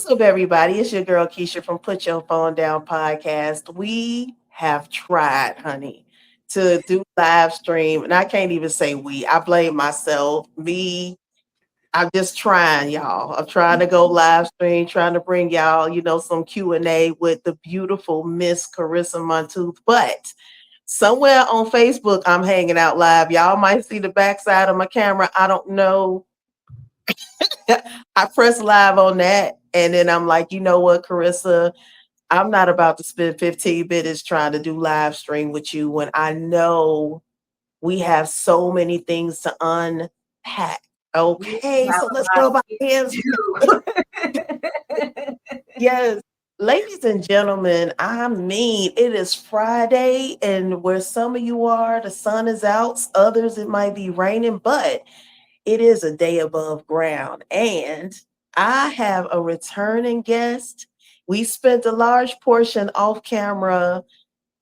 What's up, everybody? It's your girl Keisha from Put Your Phone Down podcast. We have tried, honey, to do live stream, and I can't even say we. I blame myself. Me, I'm just trying, y'all. I'm trying to go live stream, trying to bring y'all, some Q&A with the beautiful Miss Carisa Montooth. But somewhere on Facebook, I'm hanging out live. Y'all might see the backside of my camera. I don't know. I press live on that, and then I'm like, you know what, Carissa, I'm not about to spend 15 minutes trying to do live stream with you when I know we have so many things to unpack. We Okay, have so let's a go lot about hands. to do. Yes. Ladies and gentlemen, I mean, it is Friday, and where some of you are, the sun is out. Others, it might be raining, but it is a day above ground. And I have a returning guest. We spent a large portion off camera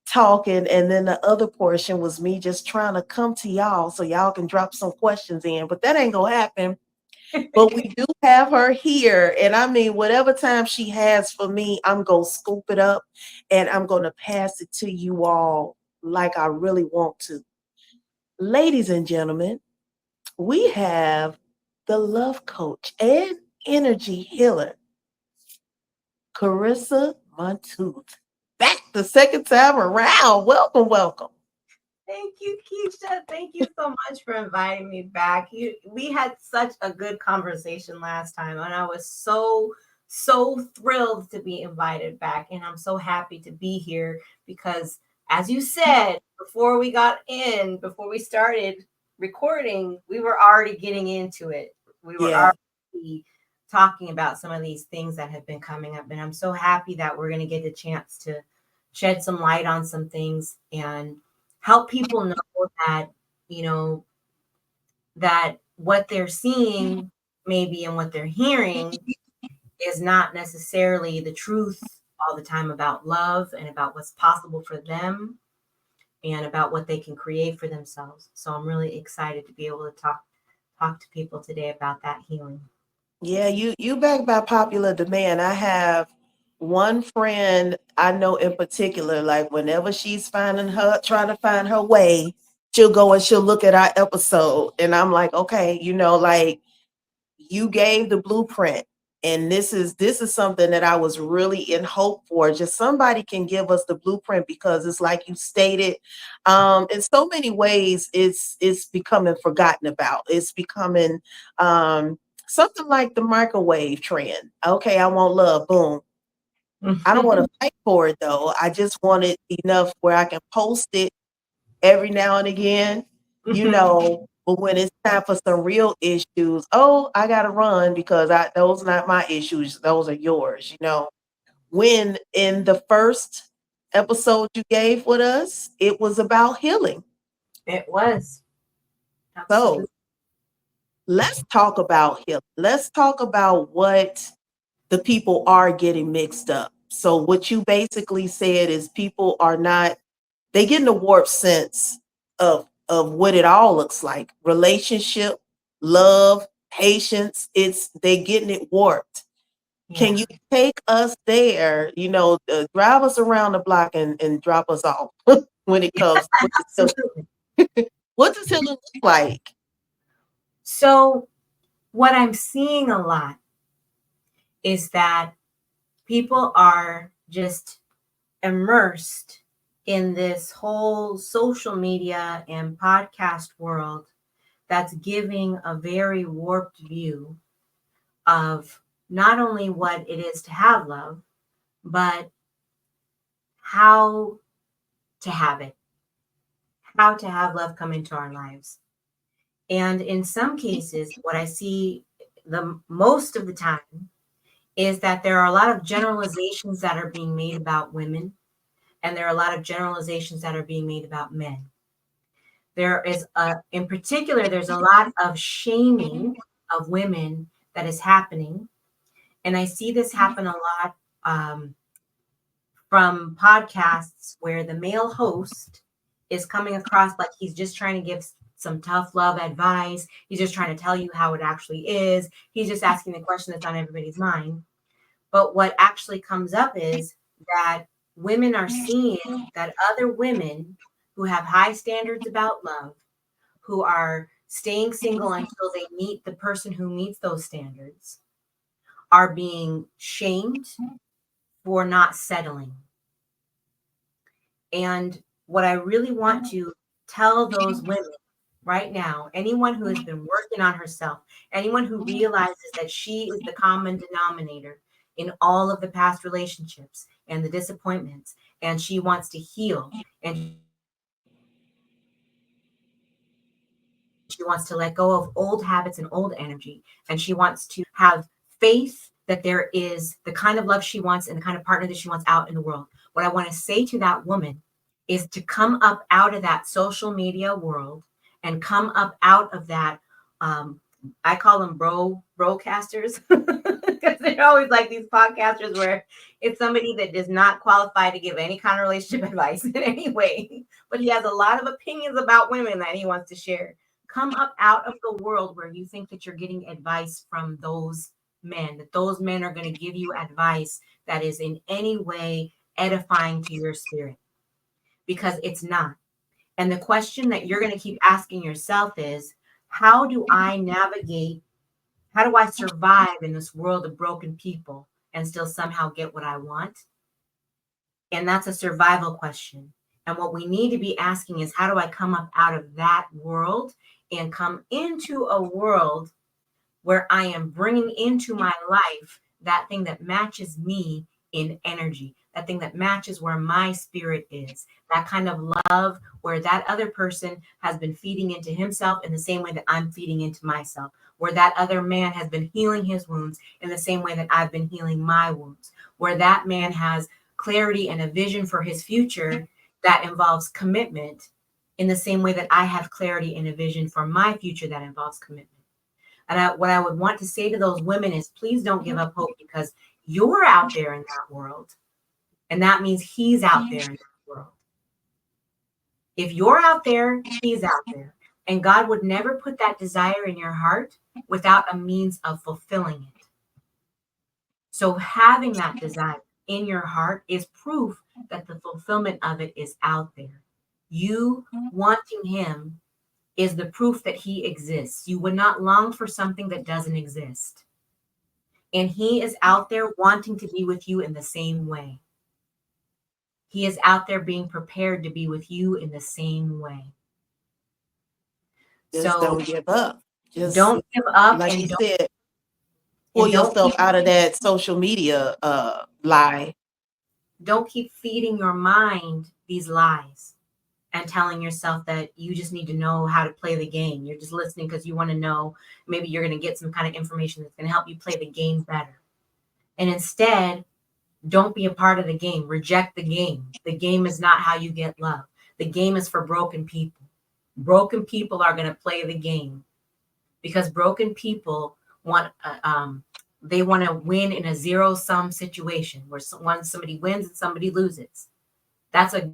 talking, and then the other portion was me just trying to come to y'all so y'all can drop some questions in. But that ain't gonna happen. But we do have her here. And I mean, whatever time she has for me, I'm gonna scoop it up and I'm gonna pass it to you all like I really want to. Ladies and gentlemen, we have the love coach and energy healer, Carissa Montooth. Back the second time around. Welcome, welcome. Thank you, Keisha. Thank you so much for inviting me back. We had such a good conversation last time, and I was so thrilled to be invited back. And I'm so happy to be here because, as you said, before we started recording, we were already getting into it. We were Yeah. already talking about some of these things that have been coming up, and I'm so happy that we're going to get the chance to shed some light on some things and help people know that you know that what they're seeing maybe and what they're hearing is not necessarily the truth all the time about love and about what's possible for them and about what they can create for themselves. So I'm really excited to be able to talk to people today about that healing. Yeah, you back by popular demand. I have one friend I know in particular, like whenever she's trying to find her way, she'll go and she'll look at our episode. And I'm like, okay, like you gave the blueprint. And this is something that I was really in hope for. Just somebody can give us the blueprint because it's like you stated, in so many ways, it's becoming forgotten about. It's becoming something like the microwave trend. Okay, I want love, boom. I don't want to fight for it though. I just want it enough where I can post it every now and again, but when it's time for some real issues, oh, I gotta run because those are not my issues, those are yours. When in the first episode you gave with us, it was about healing. It was So absolutely. let's talk about healing. Let's talk about what the people are getting mixed up. So what you basically said is people are not they get in a warped sense of what it all looks like. Relationship, love, patience, it's they getting it warped. Can Yeah. you take us there, drive us around the block and drop us off when it comes to Absolutely. what does healing look like? So what I'm seeing a lot is that people are just immersed in this whole social media and podcast world that's giving a very warped view of not only what it is to have love, but how to have it, how to have love come into our lives. And in some cases, what I see the most of the time is that there are a lot of generalizations that are being made about women, and there are a lot of generalizations that are being made about men. In particular, there's a lot of shaming of women that is happening. And I see this happen a lot from podcasts where the male host is coming across like he's just trying to give some tough love advice. He's just trying to tell you how it actually is. He's just asking the question that's on everybody's mind. But what actually comes up is that women are seeing that other women who have high standards about love, who are staying single until they meet the person who meets those standards, are being shamed for not settling. And what I really want to tell those women right now, anyone who has been working on herself, anyone who realizes that she is the common denominator in all of the past relationships and the disappointments, and she wants to heal, and she wants to let go of old habits and old energy, and she wants to have faith that there is the kind of love she wants and the kind of partner that she wants out in the world. What I want to say to that woman is to come up out of that social media world and come up out of that. um, I call them broadcasters because they're always like these podcasters where it's somebody that does not qualify to give any kind of relationship advice in any way, but he has a lot of opinions about women that he wants to share. Come up out of the world where you think that you're getting advice from those men, that those men are going to give you advice that is in any way edifying to your spirit, because it's not. And the question that you're going to keep asking yourself is, how do I navigate? How do I survive in this world of broken people and still somehow get what I want? And that's a survival question. And what we need to be asking is, how do I come up out of that world and come into a world where I am bringing into my life that thing that matches me in energy, that thing that matches where my spirit is, that kind of love where that other person has been feeding into himself in the same way that I'm feeding into myself, where that other man has been healing his wounds in the same way that I've been healing my wounds, where that man has clarity and a vision for his future that involves commitment in the same way that I have clarity and a vision for my future that involves commitment. And what I would want to say to those women is, please don't give up hope, because you're out there in that world. And that means he's out there in that world. If you're out there, he's out there. And God would never put that desire in your heart without a means of fulfilling it. So having that desire in your heart is proof that the fulfillment of it is out there. You wanting him is the proof that he exists. You would not long for something that doesn't exist. And he is out there wanting to be with you in the same way. He is out there being prepared to be with you in the same way. Just So don't give up. Just don't give up, like you and said, pull don't yourself keep out of that social media lie. feeding your mind these lies and telling yourself that you just need to know how to play the game. You're just listening because you want to know, maybe you're going to get some kind of information that's going to help you play the game better. And instead, don't be a part of the game. Reject the game. The game is not how you get love. The game is for broken people. Broken people are going to play the game because broken people want they want to win in a zero sum situation where somebody wins and somebody loses. That's a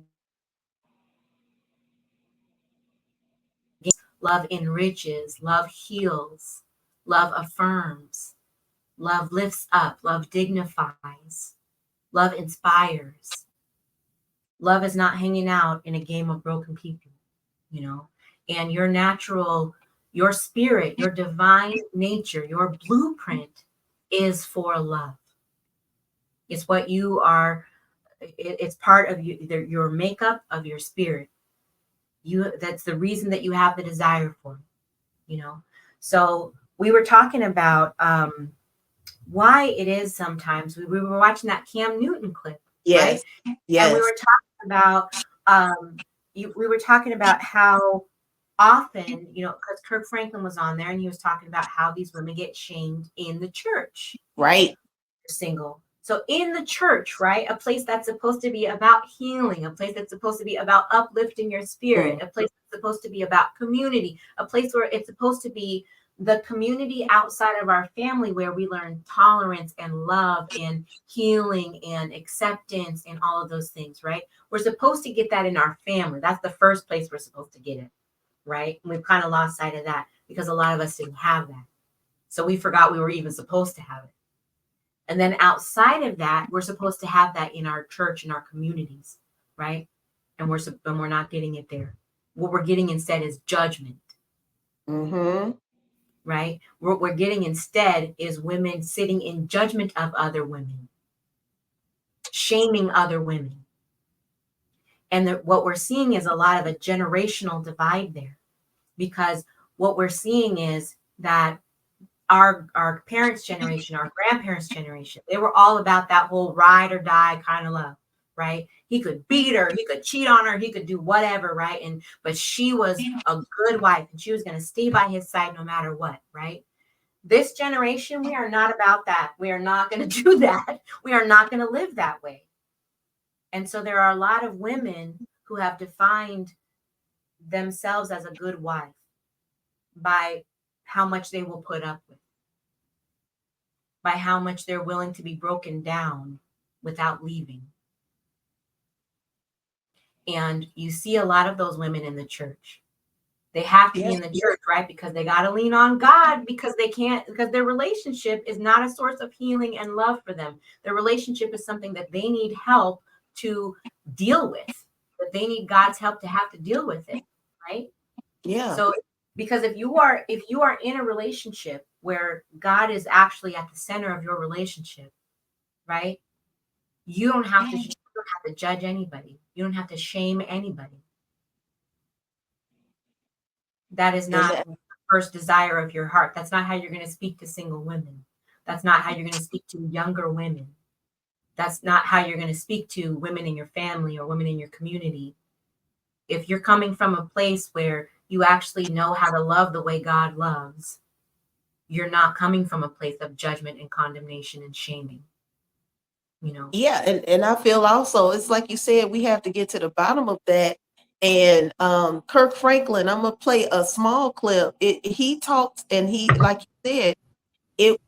love enriches, love heals, love affirms, love lifts up, love dignifies, love inspires. Love is not hanging out in a game of broken people, you know. And your natural, your spirit, your divine nature, your blueprint is for love. It's what you are. It's part of you, your makeup of your spirit. That's the reason that you have the desire for it, you know. So we were talking about why it is sometimes we were watching that Cam Newton clip, right? Yes. And we Yes. were talking about we were talking about how often, you know, because Kirk Franklin was on there and he was talking about how these women get shamed in the church. Right. Single. So in the church, right? A place that's supposed to be about healing, a place that's supposed to be about uplifting your spirit, a place that's supposed to be about community, a place where it's supposed to be the community outside of our family where we learn tolerance and love and healing and acceptance and all of those things, right? We're supposed to get that in our family. That's the first place we're supposed to get it, right? And we've kind of lost sight of that because a lot of us didn't have that. So we forgot we were even supposed to have it. And then outside of that, we're supposed to have that in our church and our communities, right? And we're not getting it there. What we're getting instead is judgment, Mm-hmm. right? What we're getting instead is women sitting in judgment of other women, shaming other women. And what we're seeing is a lot of a generational divide there, because what we're seeing is that our parents' generation, our grandparents' generation, they were all about that whole ride or die kind of love, right? He could beat her, he could cheat on her, he could do whatever, right? And but she was a good wife and she was going to stay by his side no matter what, right? This generation, we are not about that. We are not going to do that. We are not going to live that way. And so there are a lot of women who have defined themselves as a good wife by how much they will put up with, by how much they're willing to be broken down without leaving. And you see a lot of those women in the church. They have to be Yeah. in the church, right? Because they got to lean on God, because they can't, because their relationship is not a source of healing and love for them. Their relationship is something that they need help to deal with, that they need God's help to have to deal with it, right? Yeah. So because if you are in a relationship where God is actually at the center of your relationship, right? You don't have to judge anybody. You don't have to shame anybody. That is And not that, the first desire of your heart. That's not how you're going to speak to single women. That's not how you're going to speak to younger women. That's not how you're going to speak to women in your family or women in your community. If you're coming from a place where you actually know how to love the way God loves, you're not coming from a place of judgment and condemnation and shaming, you know. yeah, and I feel also it's like you said, we have to get to the bottom of that. And Kirk Franklin, I'm gonna play a small clip. He talked, and he, like you said, it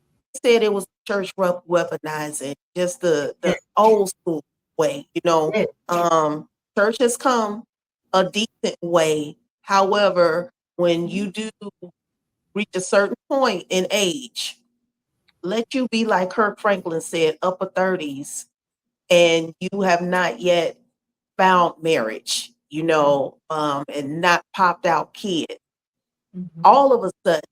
said it was church weaponizing, just the It, old school way. it, Church has come a decent way. However, when you do reach a certain point in age, let you be like Kirk Franklin said, upper 30s, and you have not yet found marriage, and not popped out kids. mhm. All of a sudden,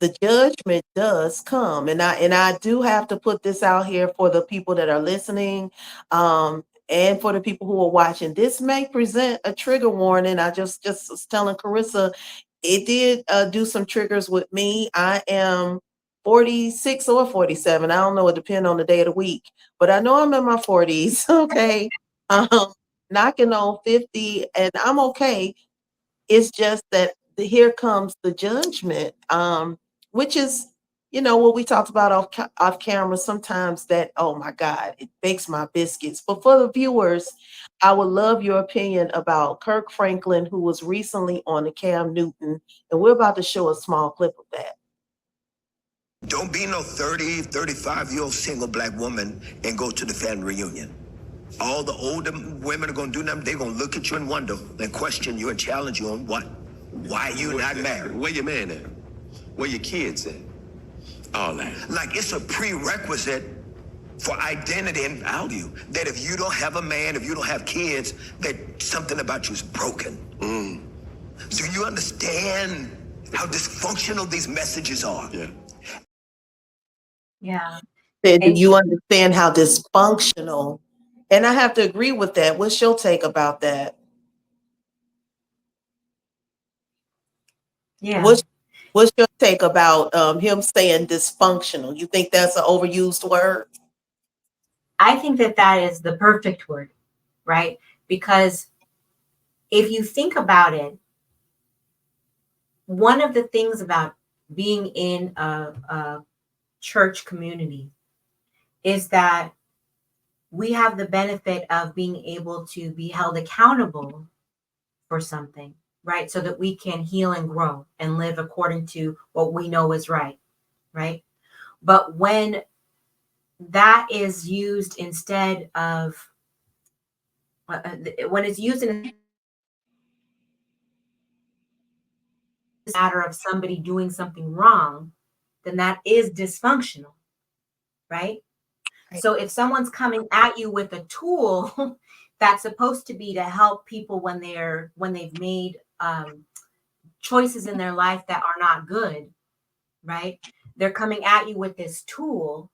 the judgment does come, and I do have to put this out here for the people that are listening, and for the people who are watching. This may present a trigger warning. I just was telling Carissa, it did do some triggers with me. I am 46 or 47. I don't know. It depends on the day of the week, but I know I'm in my 40s. Okay, um, knocking on 50, and I'm okay. It's just that here comes the judgment, which is, what we talked about off camera. Sometimes that, oh my God, it bakes my biscuits. But for the viewers, I would love your opinion about Kirk Franklin, who was recently on the Cam Newton, and we're about to show a small clip of that. Don't be no 30, 35-year-old single black woman and go to the family reunion. All the older women are going to do them. They're going to look at you and wonder and question you and challenge you on what? Why you not married? Where your man at? Where your kids at? All that. Like it's a prerequisite for identity and value that if you don't have a man, if you don't have kids, that something about you is broken. Do you understand how dysfunctional these messages are? Yeah. Yeah. Said, do And you understand how dysfunctional? And I have to agree with that. What's your take about that? yeah, What's your take about him saying dysfunctional? You think that's an overused word? I think that that is the perfect word, right? Because if you think about it, one of the things about being in a church community is that we have the benefit of being able to be held accountable for something, right? So that we can heal and grow and live according to what we know is right, right? But when that is used instead of, when it's used in a matter of somebody doing something wrong, then that is dysfunctional. right? Right. So if someone's coming at you with a tool that's supposed to be to help people when they've made choices in their life that are not good, right? They're coming at you with this tool,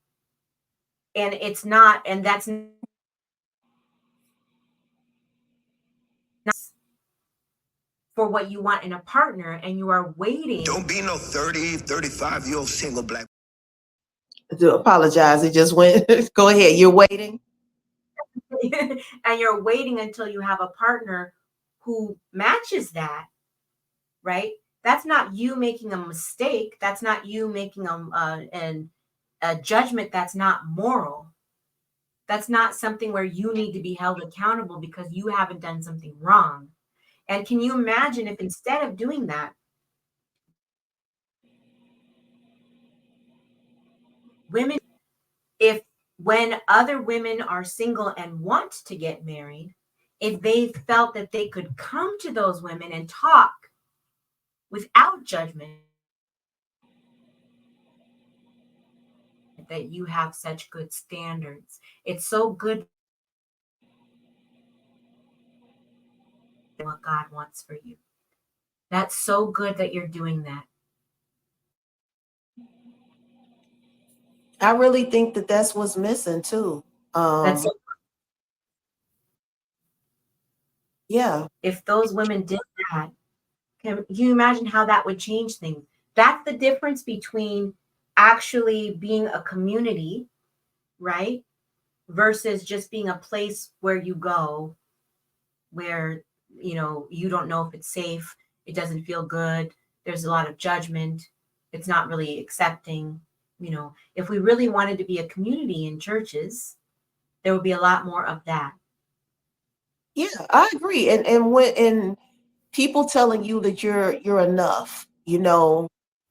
and it's not, and that's not for what you want in a partner, and you are waiting. Don't be no 30, 35-year-old single black. I do apologize. It just went. Go ahead. You're waiting. And you're waiting until you have a partner who matches that, right? That's not you making a mistake. That's not you making a judgment that's not moral. That's not something where you need to be held accountable because you haven't done something wrong. And can you imagine if instead of doing that, women, if when other women are single and want to get married, if they felt that they could come to those women and talk without judgment, that you have such good standards. It's so good what God wants for you. That's so good that you're doing that. I really think that that's what's missing too. That's Yeah. if those women did that, can you imagine how that would change things? That's the difference between actually being a community, right? Versus just being a place where you go where you don't know if it's safe, it doesn't feel good, there's a lot of judgment, it's not really accepting. If we really wanted to be a community in churches, there would be a lot more of that. Yeah, I agree. And people telling you that you're enough,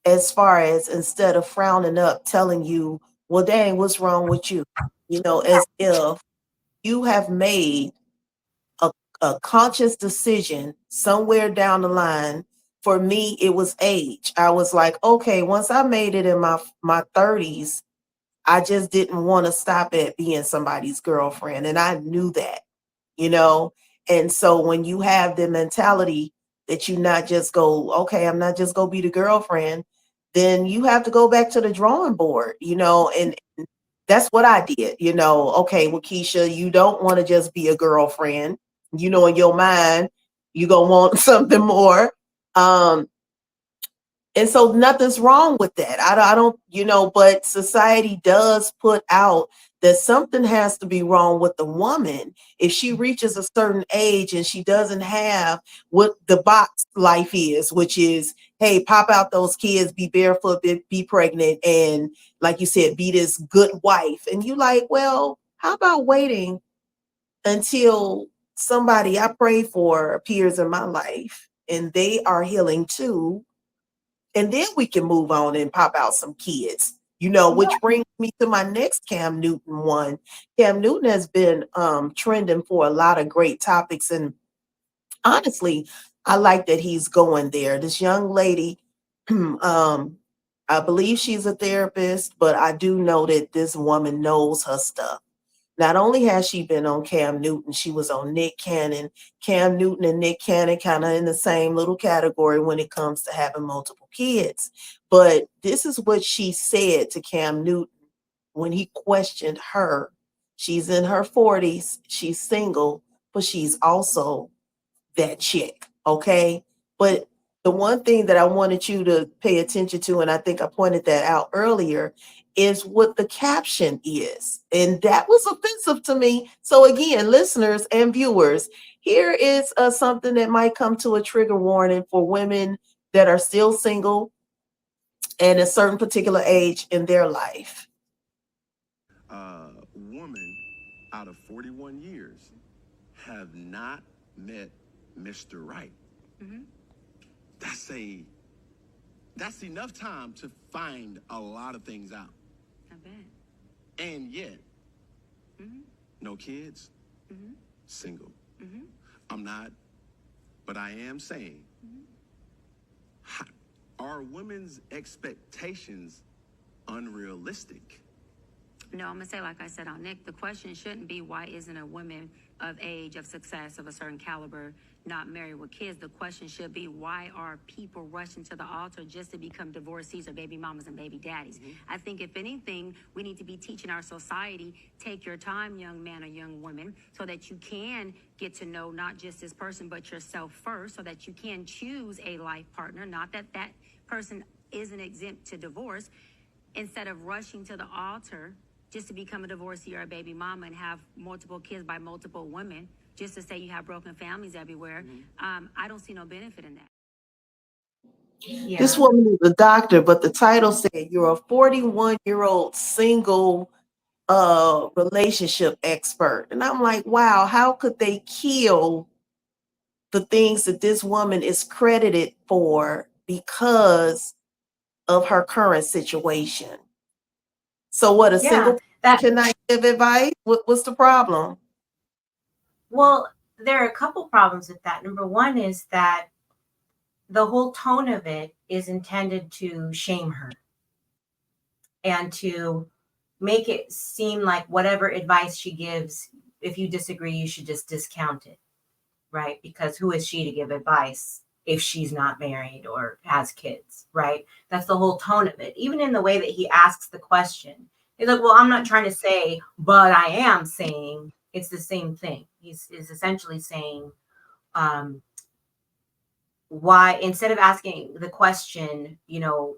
as far as instead of frowning up, telling you, well, dang, what's wrong with you? As if you have made a, a conscious decision somewhere down the line. For me, it was age. I was like, okay, once I made it in my 30s, I just didn't want to stop at being somebody's girlfriend. And I knew that, you know. And so when you have the mentality that you not just go, okay, I'm not just gonna be the girlfriend, then you have to go back to the drawing board, and that's what I did, Okay, well, Keisha, you don't want to just be a girlfriend, in your mind, you gonna want something more. Um, and so nothing's wrong with that. I don't, but society does put out that something has to be wrong with the woman if she reaches a certain age and she doesn't have what the box life is, which is, hey, pop out those kids, be barefoot, be pregnant, and like you said, be this good wife. And you like, well, how about waiting until somebody I pray for appears in my life and they are healing too, and then we can move on and pop out some kids, which brings me to my next Cam Newton one. Cam Newton has been trending for a lot of great topics. And honestly, I like that he's going there. This young lady, I believe she's a therapist, but I do know that this woman knows her stuff. Not only has she been on Cam Newton, she was on Nick Cannon. Cam Newton and Nick Cannon kind of in the same little category when it comes to having multiple kids. But this is what she said to Cam Newton when he questioned her. She's in her 40s, she's single, but she's also that chick, okay? But the one thing that I wanted you to pay attention to, and I think I pointed that out earlier, is what the caption is. And that was offensive to me. So again, listeners and viewers, here is something that might come to a trigger warning for women that are still single and a certain particular age in their life. Woman out of 41 years have not met Mr. Right. Mm-hmm. That's enough time to find a lot of things out. I bet. And yet, Mm-hmm. no kids, Mm-hmm. single. Mm-hmm. I'm not, but I am saying, are women's expectations unrealistic? No, I'm gonna say, like I said on Nick, the question shouldn't be why isn't a woman of age, of success, of a certain caliber not married with kids. The question should be why are people rushing to the altar just to become divorcees or baby mamas and baby daddies? I think if anything, we need to be teaching our society, take your time, young man or young woman, so that you can get to know not just this person but yourself first, so that you can choose a life partner, not that that person isn't exempt to divorce, instead of rushing to the altar just to become a divorcee or a baby mama and have multiple kids by multiple women, just to say you have broken families everywhere. I don't see no benefit in that. This Yeah. woman is a doctor, but the title said you're a 41-year-old single relationship expert. And I'm like, wow, how could they kill the things that this woman is credited for because of her current situation? So what, a Yeah. single That, person cannot give advice? What's the problem? well, there are a couple problems with that. Number one is that the whole tone of it is intended to shame her and to make it seem like whatever advice she gives, if you disagree, you should just discount it, right? Because who is she to give advice if she's not married or has kids, right? That's the whole tone of it. Even in the way that he asks the question, he's like, well, I'm not trying to say, but I am saying. It's the same thing. He's essentially saying, why, instead of asking the question,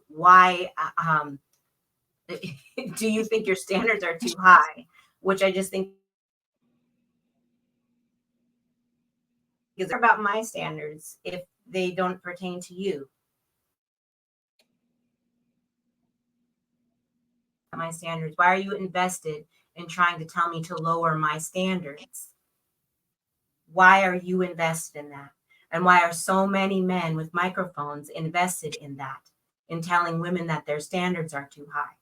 why, do you think your standards are too high? Which I just think is about my standards if they don't pertain to you. My standards. Why are you invested in trying to tell me to lower my standards? Why are you invested in that? And why are so many men with microphones invested in that, in telling women that their standards are too high?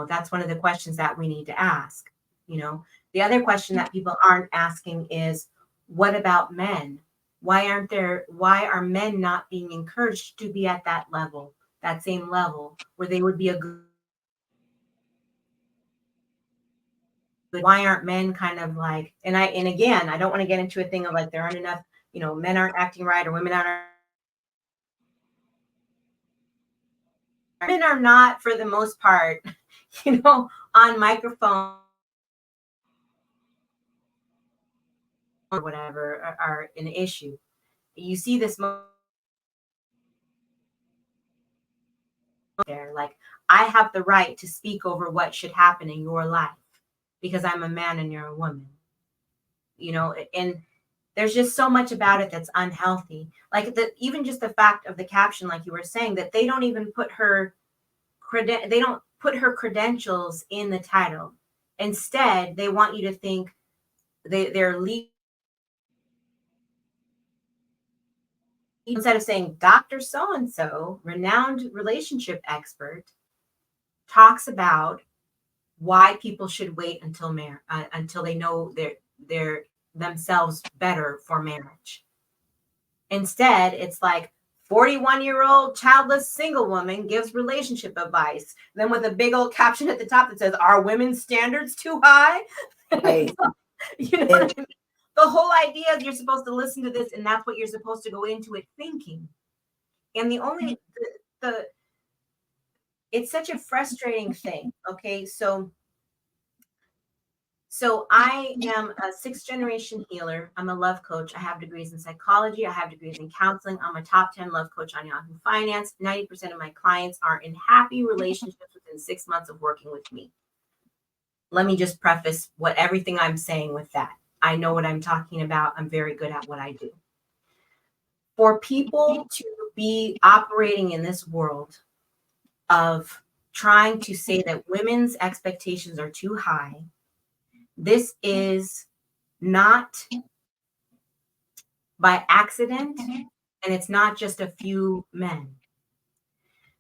That's one of the questions that we need to ask. The other question that people aren't asking is, what about men? Why are men not being encouraged to be at that level, that same level where they would be a good, why aren't men kind of like, and again, I don't want to get into a thing of like there aren't enough, men aren't acting right or women aren't. Men are not, for the most part, on microphone or whatever are an issue. You see this there, like, I have the right to speak over what should happen in your life because I'm a man and you're a woman. And there's just so much about it that's unhealthy. Like even just the fact of the caption, like you were saying, that they don't even put her they don't put her credentials in the title. Instead, they want you to think they're legal. Instead of saying Dr. So and so, renowned relationship expert, talks about why people should wait until they know they're themselves better for marriage. Instead, it's like 41-year-old childless single woman gives relationship advice. Then with a big old caption at the top that says, "Are women's standards too high?" Right. You know what I mean? The whole idea is you're supposed to listen to this, and that's what you're supposed to go into it thinking. And the it's such a frustrating thing. Okay, so I am a sixth generation healer. I'm a love coach. I have degrees in psychology. I have degrees in counseling. I'm a top 10 love coach on Yahoo Finance. 90% of my clients are in happy relationships within 6 months of working with me. Let me just preface everything I'm saying with that. I know what I'm talking about. I'm very good at what I do. For people to be operating in this world of trying to say that women's expectations are too high, this is not by accident, and it's not just a few men.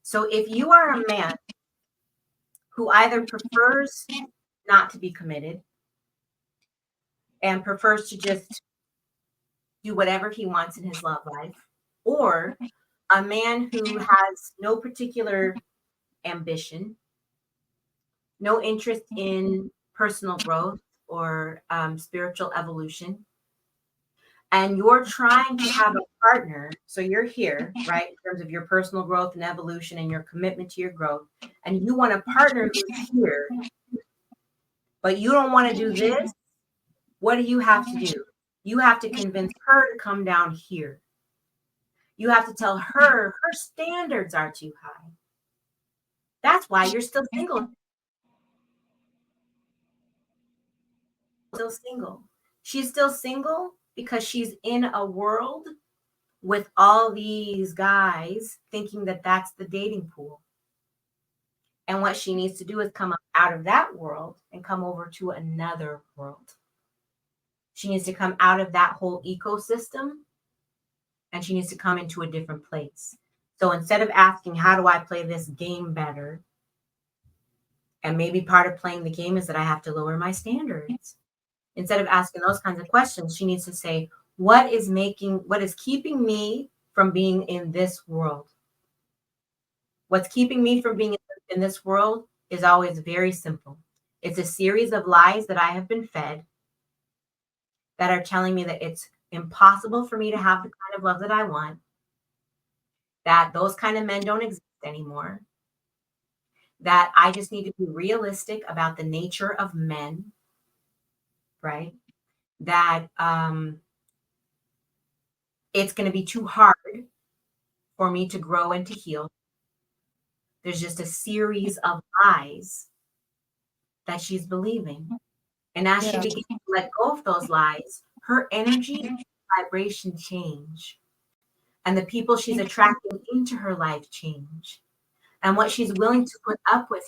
So if you are a man who either prefers not to be committed and prefers to just do whatever he wants in his love life, or a man who has no particular ambition no interest in personal growth or spiritual evolution, and you're trying to have a partner. So you're here, right, in terms of your personal growth and evolution and your commitment to your growth, and you want a partner who's here, but you don't want to do this. What do you have to do? You have to convince her to come down here. You have to tell her her standards are too high. That's why you're still single. Still single. She's still single because she's in a world with all these guys thinking that that's the dating pool. And what she needs to do is come up out of that world and come over to another world. She needs to come out of that whole ecosystem and she needs to come into a different place. So instead of asking, how do I play this game better? And maybe part of playing the game is that I have to lower my standards. Instead of asking those kinds of questions, she needs to say, what is keeping me from being in this world? What's keeping me from being in this world is always very simple. It's a series of lies that I have been fed that are telling me that it's impossible for me to have the kind of love that I want, that those kind of men don't exist anymore, that I just need to be realistic about the nature of men, right? That it's going to be too hard for me to grow and to heal. There's just a series of lies that she's believing. And as she begins to let go of those lies, her energy and vibration change. And the people she's attracting into her life change. And what she's willing to put up with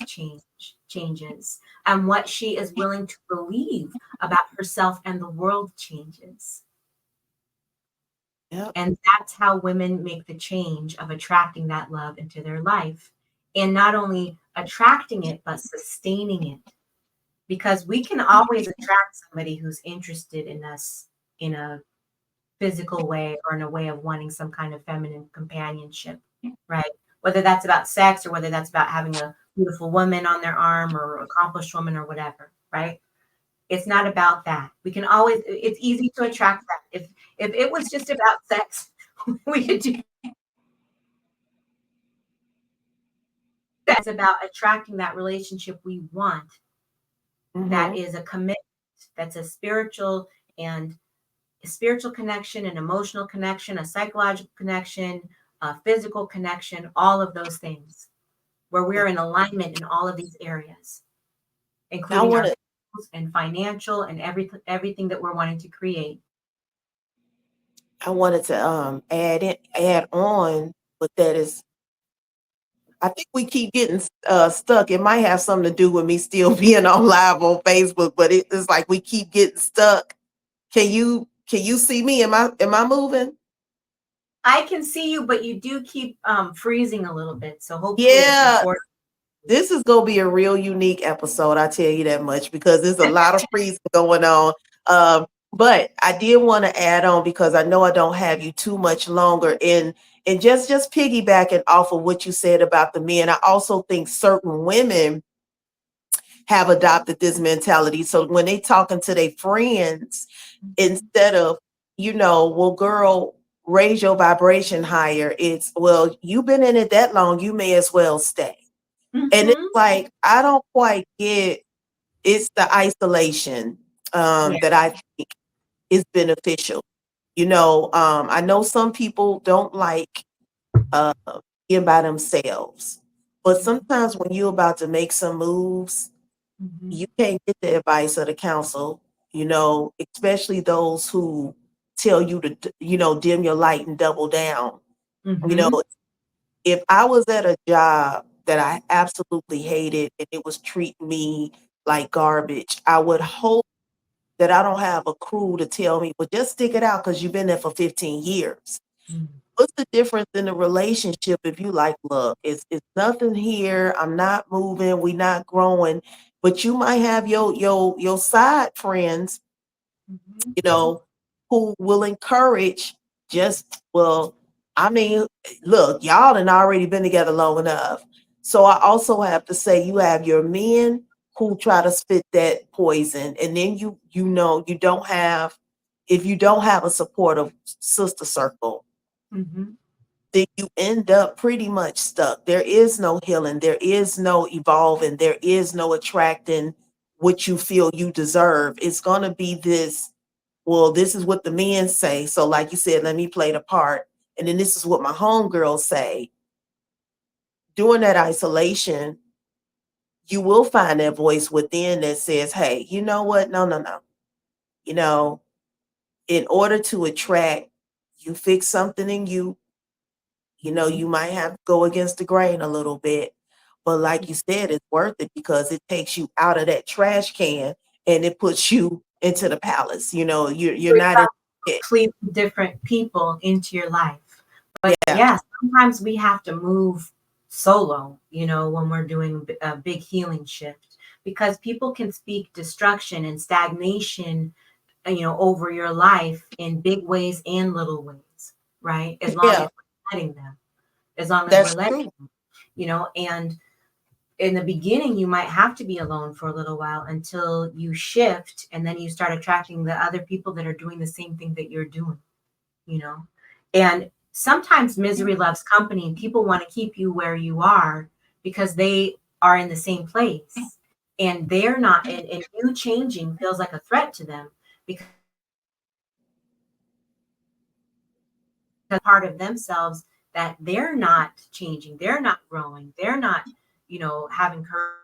changes. And what she is willing to believe about herself and the world changes. Yep. And that's how women make the change of attracting that love into their life. And not only attracting it, but sustaining it. Because we can always attract somebody who's interested in us in a physical way or in a way of wanting some kind of feminine companionship, right? Whether that's about sex or whether that's about having a beautiful woman on their arm or accomplished woman or whatever, right? It's not about that. We can always, it's easy to attract that. If it was just about sex, we could do. That's about attracting that relationship we want. That is a commitment. That's a spiritual connection, an emotional connection, a psychological connection, a physical connection, all of those things where we're in alignment in all of these areas, including our goals and financial and everything that we're wanting to create. I wanted to add on, but that is, I think we keep getting stuck. It might have something to do with me still being on live on Facebook, but it's like we keep getting stuck. Can you see me? Am I moving? I can see you, but you do keep freezing a little bit. So hopefully Yeah. This is gonna be a real unique episode, I tell you that much, because there's a lot of freezing going on. But I did want to add on because I know I don't have you too much longer and just piggybacking off of what you said about the men. I also think certain women have adopted this mentality. So when they talking to their friends, instead of, well, girl, raise your vibration higher, it's, well, you've been in it that long, you may as well stay. And it's like, I don't quite get, it's the isolation that I think is beneficial. I know some people don't like being by themselves, but sometimes when you're about to make some moves, you can't get the advice of the counsel, especially those who tell you to, dim your light and double down. If I was at a job that I absolutely hated and it was treating me like garbage, I would hope that I don't have a crew to tell me, well, just stick it out because you've been there for 15 years. What's the difference in the relationship if you like, look, it's nothing here, I'm not moving, we're not growing, but you might have your side friends, who will encourage just, well, I mean, look, y'all done already been together long enough. So I also have to say you have your men who try to spit that poison, and then you know you don't have, if you don't have a supportive sister circle, Mm-hmm. then you end up pretty much stuck. There is no healing, there is no evolving, there is no attracting what you feel you deserve. It's going to be this, well, this is what the men say. So, like you said, let me play the part. And then this is what my homegirls say. During that isolation, you will find that voice within that says, hey, you know what? No, no, no. You know, in order to attract, you fix something in you. You know, you might have to go against the grain a little bit. But like you said, it's worth it because it takes you out of that trash can and it puts you into the palace. You know, you're Bring not in it. completely different people into your life. But Yeah. yeah, sometimes we have to move solo, you know, when we're doing a big healing shift, because people can speak destruction and stagnation, you know, over your life in big ways and little ways, right? As long as Yeah, we're letting them, as long as we're that's letting true. them, you know, and in the beginning you might have to be alone for a little while until you shift, and then you start attracting the other people that are doing the same thing that you're doing, you know. And sometimes misery loves company, and people want to keep you where you are because they are in the same place, and they're not, and you changing feels like a threat to them because part of themselves that they're not changing, they're not growing, they're not, you know, having courage,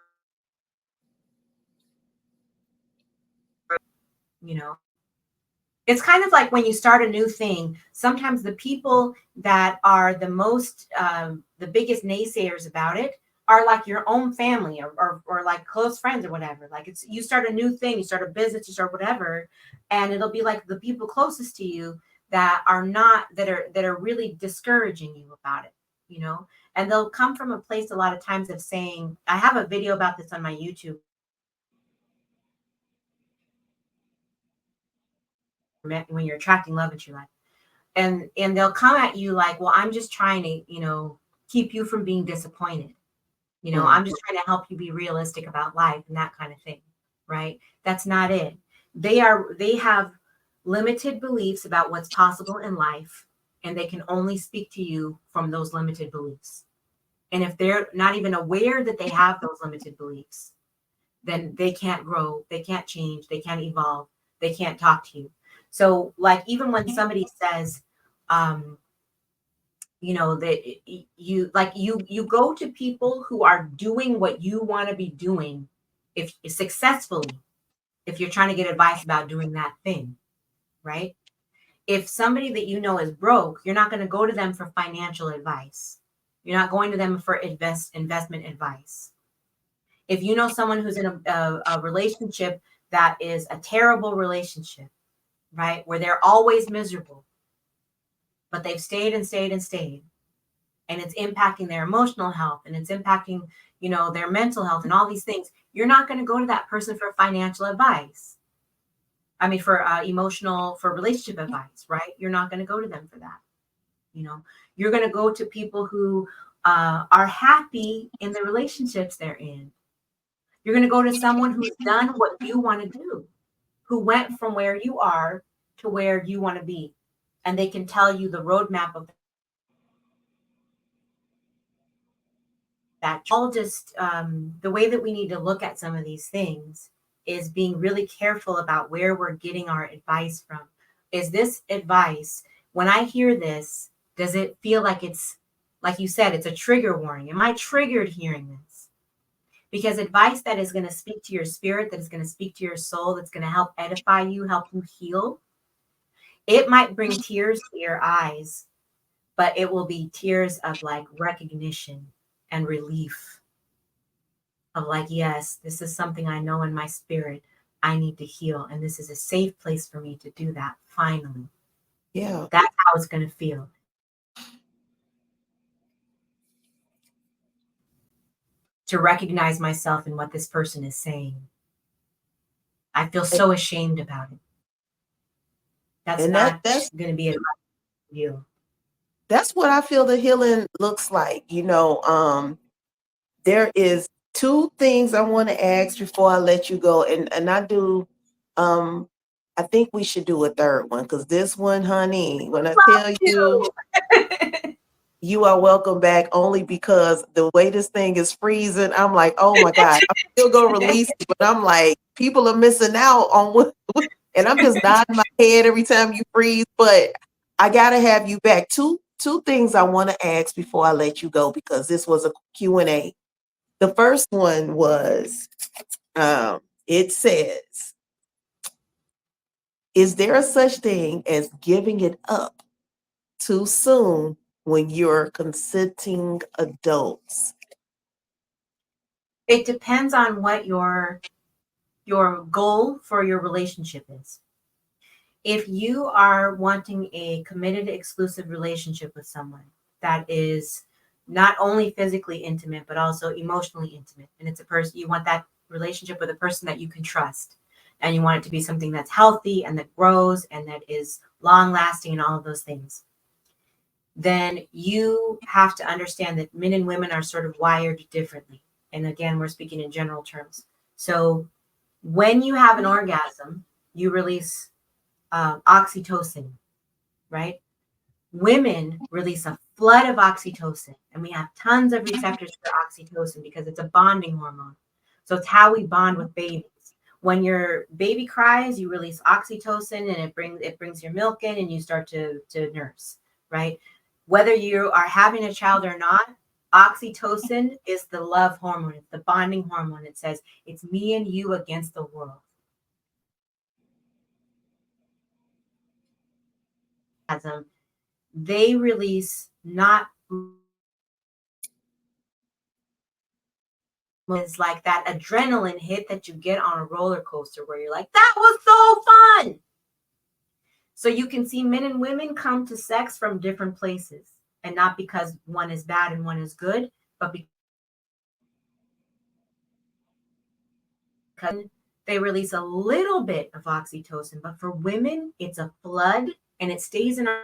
you know. It's kind of like when you start a new thing, sometimes the people that are the most, the biggest naysayers about it are like your own family, or like close friends or whatever. Like, it's, you start a new thing, you start a business, you start whatever, and it'll be like the people closest to you that are not, that are really discouraging you about it, you know. And they'll come from a place a lot of times of saying, I have a video about this on my YouTube, when you're attracting love into your life, and they'll come at you like, well, I'm just trying to, you know, keep you from being disappointed, you know, Mm. I'm just trying to help you be realistic about life and that kind of thing, right? That's not it. They have limited beliefs about what's possible in life, and they can only speak to you from those limited beliefs. And if they're not even aware that they have those limited beliefs, then they can't grow, they can't change, they can't evolve, they can't talk to you. So, like, even when somebody says, um, you know, that you, like, you go to people who are doing what you want to be doing, if successfully, if you're trying to get advice about doing that thing, right? If somebody that you know is broke, you're not going to go to them for financial advice. You're not going to them for investment advice. If you know someone who's in a relationship that is a terrible relationship, right, where they're always miserable, but they've stayed and stayed and stayed, and it's impacting their emotional health, and it's impacting, you know, their mental health and all these things, you're not going to go to that person for financial advice. I mean, for emotional, for relationship advice, right? You're not going to go to them for that. You know, you're going to go to people who are happy in the relationships they're in. You're going to go to someone who's done what you want to do, who went from where you are to where you want to be. And they can tell you the roadmap of that. All just, the way that we need to look at some of these things is being really careful about where we're getting our advice from. Is this advice, when I hear this, does it feel like it's, like you said, it's a trigger warning? Am I triggered hearing this? Because advice that is going to speak to your spirit, that is going to speak to your soul, that's going to help edify you, help you heal, it might bring tears to your eyes, but it will be tears of like recognition and relief, of like, yes, this is something I know in my spirit I need to heal. And this is a safe place for me to do that. Finally, Yeah. that's how it's going to feel to recognize myself in what this person is saying. I feel And, so ashamed about it. That's and not that's going to be advice for you. that's what I feel the healing looks like. You know, there is Two things I want to ask before I let you go, and I do. Um, I think we should do a third one because this one, honey, when I tell you, you are welcome back only because the way this thing is freezing, I'm like, oh my God, I'm still gonna release it, but I'm like, people are missing out on and I'm just nodding my head every time you freeze, but I gotta have you back. Two things I want to ask before I let you go because this was a Q&A. The first one was, it says, is there a such thing as giving it up too soon when you're consenting adults? It depends on what your goal for your relationship is. If you are wanting a committed, exclusive relationship with someone that is not only physically intimate, but also emotionally intimate, and it's a person, you want that relationship with a person that you can trust, and you want it to be something that's healthy and that grows and that is long lasting and all of those things, then you have to understand that men and women are sort of wired differently. And again, we're speaking in general terms. So when you have an orgasm, you release oxytocin, right? Women release a flood of oxytocin, and we have tons of receptors for oxytocin because it's a bonding hormone. So it's how we bond with babies. When your baby cries, you release oxytocin, and it brings your milk in, and you start to nurse, right? Whether you are having a child or not, oxytocin is the love hormone. It's the bonding hormone. It says it's me and you against the world. They release not is like that adrenaline hit that you get on a roller coaster where you're like, that was so fun. So you can see men and women come to sex from different places, and not because one is bad and one is good, but because they release a little bit of oxytocin. But for women, it's a flood, and it stays in our.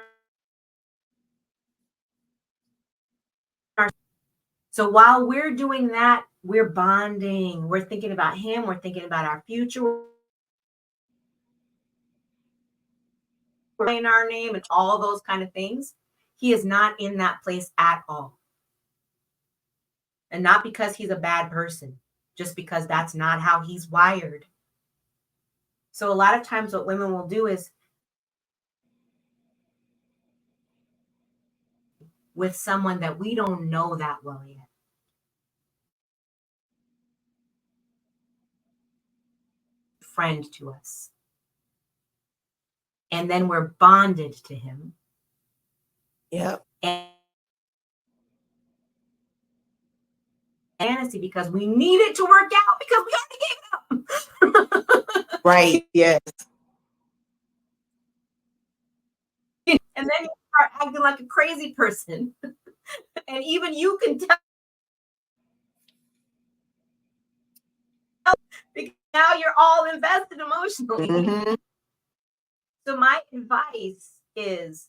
So while we're doing that, we're bonding. We're thinking about him. We're thinking about our future. In our name and all those kind of things. He is not in that place at all. And not because he's a bad person, just because that's not how he's wired. So a lot of times what women will do is with someone that we don't know that well yet. Friend to us. And then we're bonded to him. Yeah. And fantasy because we need it to work out because we already gave it up. Right. Yes. And then you start acting like a crazy person. And even you can tell because now you're all invested emotionally. Mm-hmm. So my advice is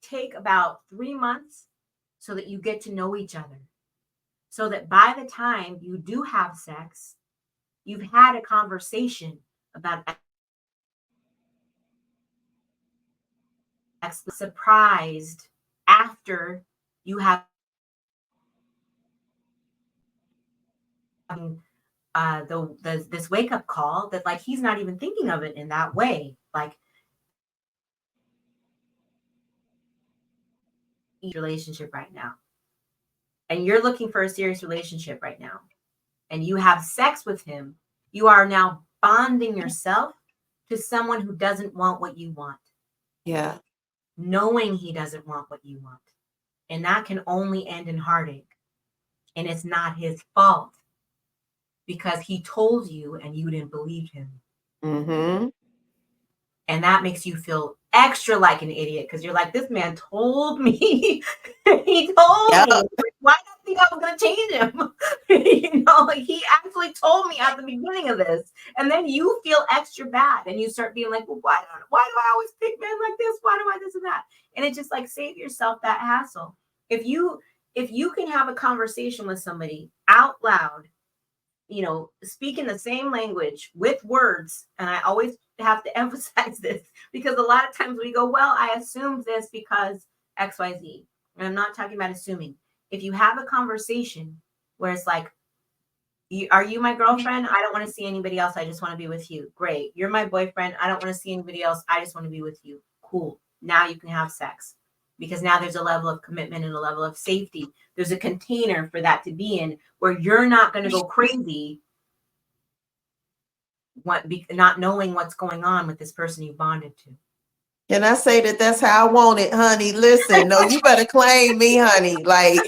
take about 3 months so that you get to know each other. So that by the time you do have sex, you've had a conversation about surprised after you have this wake up call that like he's not even thinking of it in that way. Like relationship right now. And you're looking for a serious relationship right now. And you have sex with him. You are now bonding yourself to someone who doesn't want what you want. Yeah. Knowing he doesn't want what you want. And that can only end in heartache. And it's not his fault because he told you and you didn't believe him. Mm-hmm. And that makes you feel extra like an idiot because you're like, this man told me. He told me. Why did I think I was going to change him? Like he actually told me at the beginning of this. And then you feel extra bad and you start being like, well, why do I always pick men like this? Why do I this and that? And it's just like, save yourself that hassle. If you can have a conversation with somebody out loud speaking the same language with words. And I always have to emphasize this because a lot of times we go, well, I assumed this because XYZ. And I'm not talking about assuming. If you have a conversation where it's like, are you my girlfriend? I don't want to see anybody else. I just want to be with you. Great. You're my boyfriend. I don't want to see anybody else. I just want to be with you. Cool. Now you can have sex because now there's a level of commitment and a level of safety. There's a container for that to be in where you're not going to go crazy not knowing what's going on with this person you bonded to. Can I say that that's how I want it, honey? Listen, no, you better claim me, honey. Like,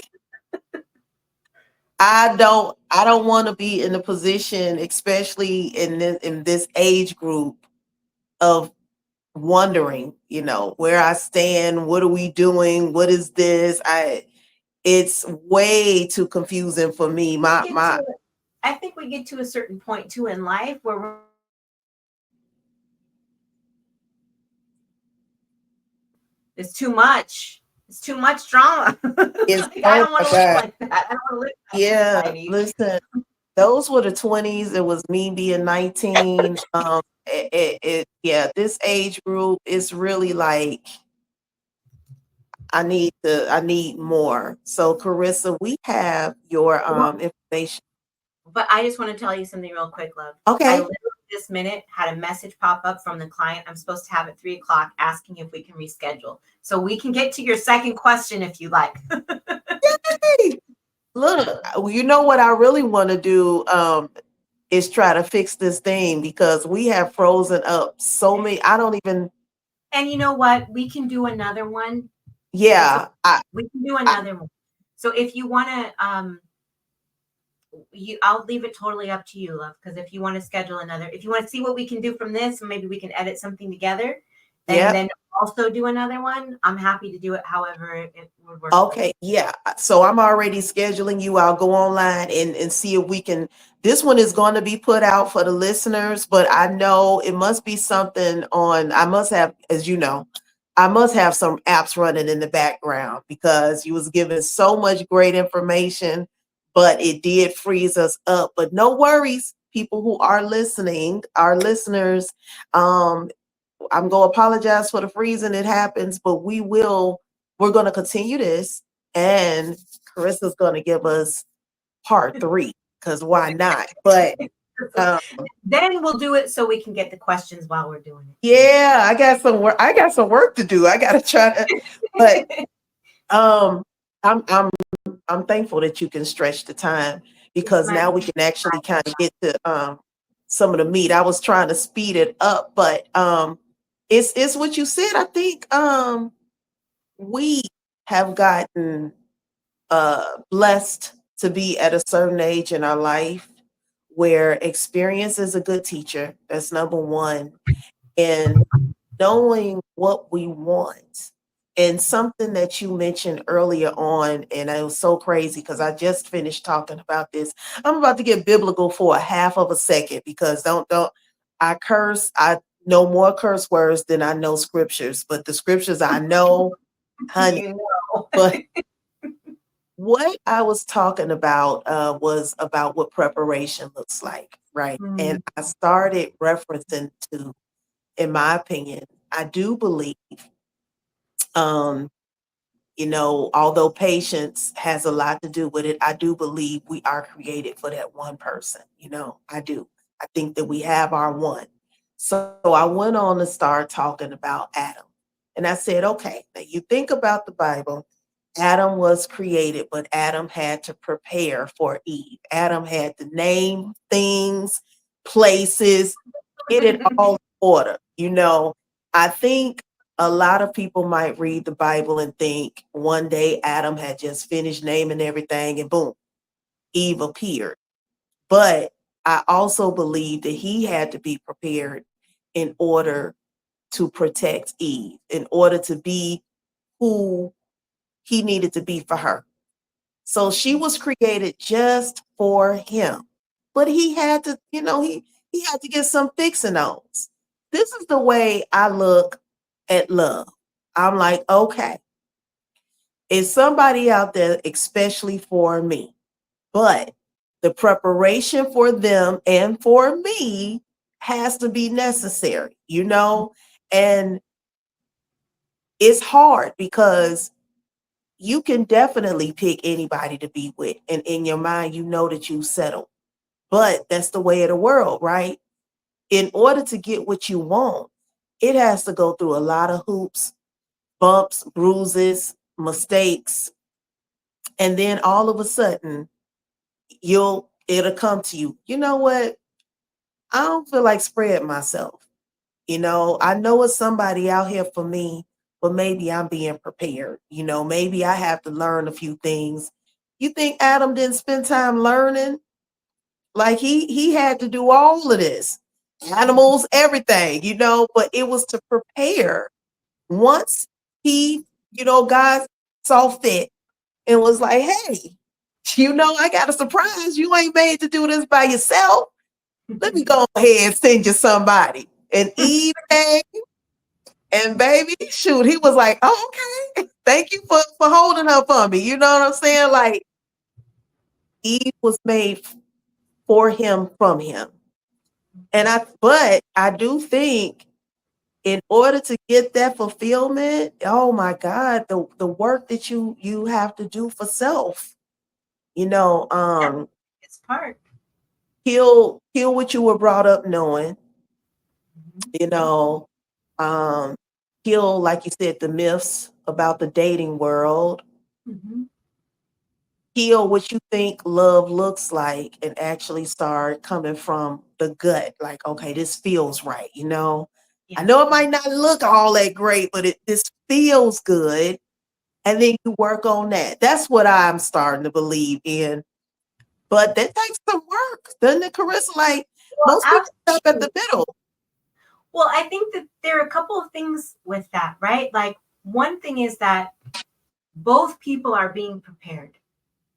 I don't want to be in a position, especially in this age group, of wondering, where I stand, what are we doing, what is this? It's way too confusing for me. I think we get to a certain point too in life where it's too much. It's too much drama. Like, I don't want to live like that. I don't want to live in that society. Listen, those were the 20s. It was me being 19. This age group is really like, I need more. So Carissa, we have your information. But I just want to tell you something real quick, love. Okay. I literally this minute had a message pop up from the client I'm supposed to have at 3:00 asking if we can reschedule. So we can get to your second question if you like. Yay! Look, you know what I really want to do is try to fix this thing because we have frozen up so many. I don't even. And you know what? We can do another one. Yeah. We can do another one. So if you want to, I'll leave it totally up to you, love. Because if you want to schedule another, if you want to see what we can do from this, maybe we can edit something together, and then also do another one. I'm happy to do it however it would work. Okay, yeah. So I'm already scheduling you. I'll go online and see if we can. This one is going to be put out for the listeners, but I know it must be something on. I must have, as you know, I must have some apps running in the background because you was giving so much great information, but it did freeze us up. But no worries, people who are listening, our listeners. I'm going to apologize for the freezing. It happens, but we're going to continue this, and Carissa's going to give us part 3 because why not? But then we'll do it so we can get the questions while we're doing it. Yeah, I got some work. I got some work to do. I got to try to, but I'm thankful that you can stretch the time because now we can actually kind of get to some of the meat. I was trying to speed it up, but it's what you said. I think we have gotten blessed to be at a certain age in our life where experience is a good teacher. That's number one. And knowing what we want. And something that you mentioned earlier on, and it was so crazy because I just finished talking about this. I'm about to get biblical for a half of a second because don't I curse. I know more curse words than I know scriptures, but the scriptures I know, honey. But what I was talking about was about what preparation looks like, right? And I started referencing to, in my opinion, I do believe, although patience has a lot to do with it, I do believe we are created for that one person. I do. I think that we have our one. So I went on to start talking about Adam. And I said, okay, now you think about the Bible. Adam was created, but Adam had to prepare for Eve. Adam had to name things, places, get it all in order. I think a lot of people might read the Bible and think one day Adam had just finished naming everything and boom, Eve appeared. But I also believe that he had to be prepared in order to protect Eve, in order to be who he needed to be for her. So she was created just for him. But he had to, he had to get some fixing on. This is the way I look at love. I'm like, okay, it's somebody out there, especially for me. But The preparation for them and for me has to be necessary, and it's hard because you can definitely pick anybody to be with, and in your mind, you know that you settled. But that's the way of the world, right? In order to get what you want, it has to go through a lot of hoops, bumps, bruises, mistakes, and then all of a sudden, it'll come to you. You know what? I don't feel like spreading myself. I know it's somebody out here for me, but maybe I'm being prepared. Maybe I have to learn a few things. You think Adam didn't spend time learning? Like he had to do all of this, animals, everything, but it was to prepare. Once he, God saw fit and was like, hey, I got a surprise. You ain't made to do this by yourself. Let me go ahead and send you somebody. And Eve came, and baby, shoot, he was like, oh, okay. Thank you for holding her for me. You know what I'm saying? Like, Eve was made for him, from him. But I do think in order to get that fulfillment, oh my God, the work that you have to do for self, It's part. heal what you were brought up knowing, Mhm. you know, um, heal, like you said, the myths about the dating world, Mhm. heal what you think love looks like, and actually start coming from the gut. Like, okay, this feels right. I Yeah. know it might not look all that great, but this feels good. And then you work on that. That's what I'm starting to believe in. But that takes some work, doesn't it, Carissa? Like, Well, most people stop at the absolutely. middle. Well, I think that there are a couple of things with that, right? Like, one thing is that both people are being prepared.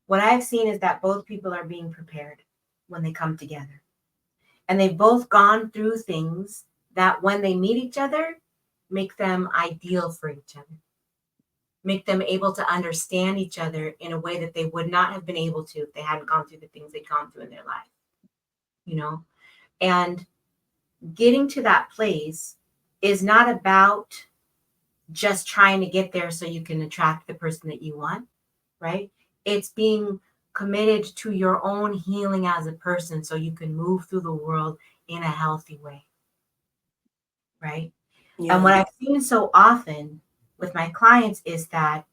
What I've seen is that both people are being prepared when they come together. And they've both gone through things that when they meet each other, make them ideal for each other, make them able to understand each other in a way that they would not have been able to if they hadn't gone through the things they'd gone through in their life, you know? And getting to that place is not about just trying to get there so you can attract the person that you want, right? It's being committed to your own healing as a person so you can move through the world in a healthy way, right? And Yeah. what I've seen so often with my clients is that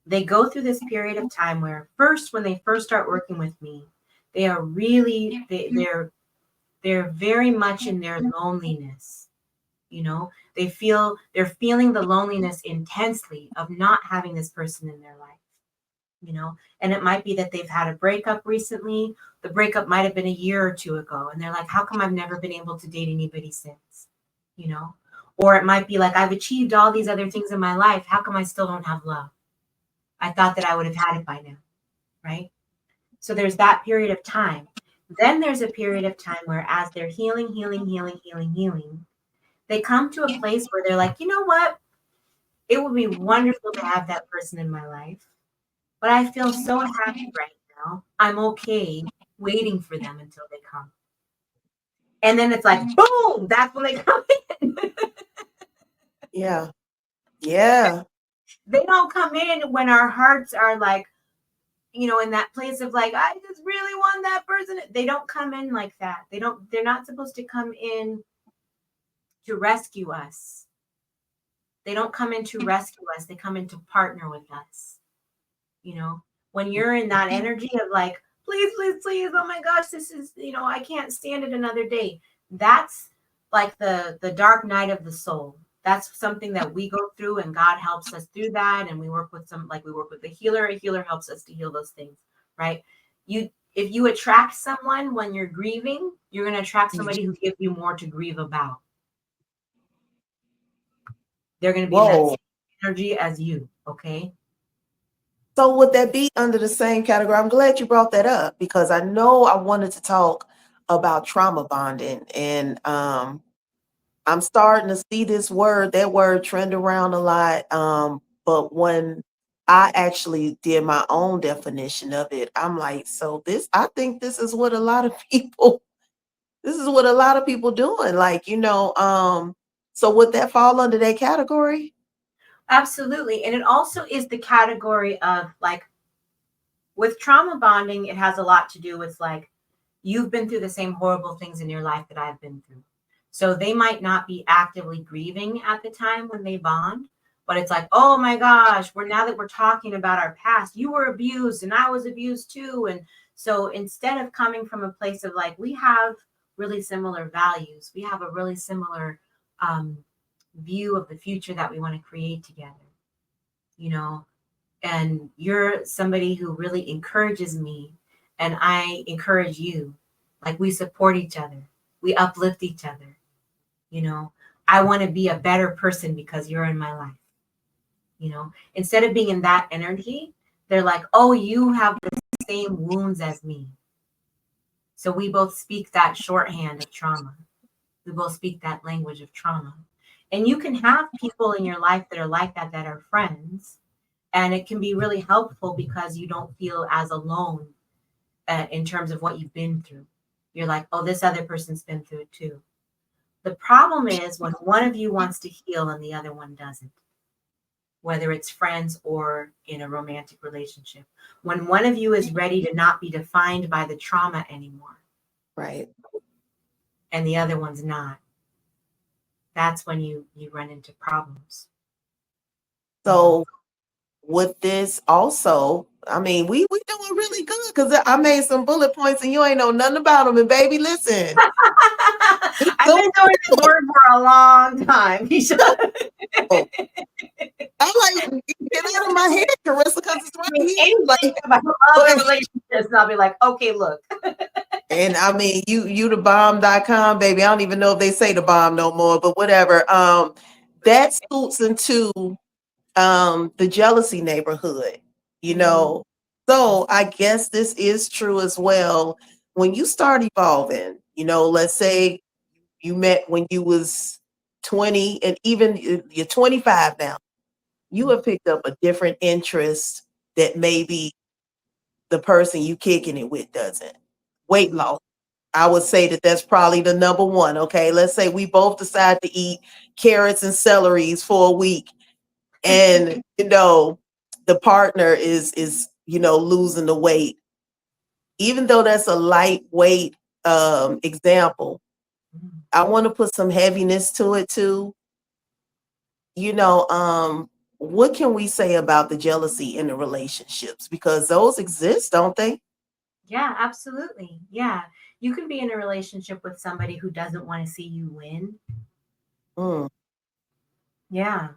they go through this period of time where first, when they first start working with me, they are really they're very much in their loneliness. They're feeling the loneliness intensely of not having this person in their life. And it might be that they've had a breakup recently. The breakup might have been a year or two ago, and they're like, how come I've never been able to date anybody since? you know or it might be like, I've achieved all these other things in my life, how come I still don't have love? I thought that I would have had it by now, right? So there's that period of time. Then there's a period of time where, as they're healing, they come to a place where they're like, you know what, it would be wonderful to have that person in my life, but I feel so happy right now. I'm okay waiting for them until they come. And then it's like, boom, that's when they come in. Yeah. Yeah. They don't come in when our hearts are like, in that place of like, I just really want that person. They don't come in like that. They're not supposed to come in to rescue us. They don't come in to rescue us. They come in to partner with us. You know, when you're in that energy of like, please, please, please, oh my gosh, this is, I can't stand it another day. That's like the dark night of the soul. That's something that we go through, and God helps us through that. And we work with a healer. A healer helps us to heal those things, right? If you attract someone when you're grieving, you're going to attract somebody who gives you more to grieve about. They're going to be in that Whoa. same energy as you. Okay. So would that be under the same category? I'm glad you brought that up because I know I wanted to talk about trauma bonding, and I'm starting to see that word trend around a lot. But when I actually did my own definition of it. I'm like, so this, I think this is what a lot of people, this is what a lot of people doing. Like, so would that fall under that category? Absolutely. And it also is the category of like with trauma bonding, it has a lot to do with like you've been through the same horrible things in your life that I've been through. So they might not be actively grieving at the time when they bond, but it's like, oh my gosh, now that we're talking about our past, you were abused and I was abused too. And so instead of coming from a place of like, we have really similar values, we have a really similar um, view of the future that we want to create together, you know, and you're somebody who really encourages me and I encourage you. Like we support each other. We uplift each other. You know, I want to be a better person because you're in my life. You know, instead of being in that energy, they're like, "Oh, you have the same wounds as me." So we both speak that shorthand of trauma. We both speak that language of trauma. And you can have people in your life that are like that that are friends, and it can be really helpful because you don't feel as alone in terms of what you've been through. You're like, oh, this other person's been through it too. The problem is when one of you wants to heal and the other one doesn't, whether it's friends or in a romantic relationship. When one of you is ready to not be defined by the trauma anymore Right. and the other one's not, that's when you run into problems. So with this also, I mean, we doing really good because I made some bullet points and you ain't know nothing about them. And baby, listen, I've been so doing this word for a long time. I'm like, get out of my head, Carissa, because it's right here. Anything Like, about other relationships, and I'll be like, okay, look. and I mean, you the bomb.com, baby. I don't even know if they say the bomb no more, but whatever. That suits into the jealousy neighborhood, you know. So I guess this is true as well. When you start evolving, let's say you met when you was 20 and even you're 25 now, you have picked up a different interest that maybe the person you kicking it with doesn't. Weight loss. I would say that that's probably the number one. Okay. Let's say we both decide to eat carrots and celeries for a week and the partner is losing the weight, even though that's a lightweight example. I want to put some heaviness to it too. What can we say about the jealousy in the relationships, because those exist, don't they? Yeah, absolutely. Yeah. You can be in a relationship with somebody who doesn't want to see you win. Mm. Yeah.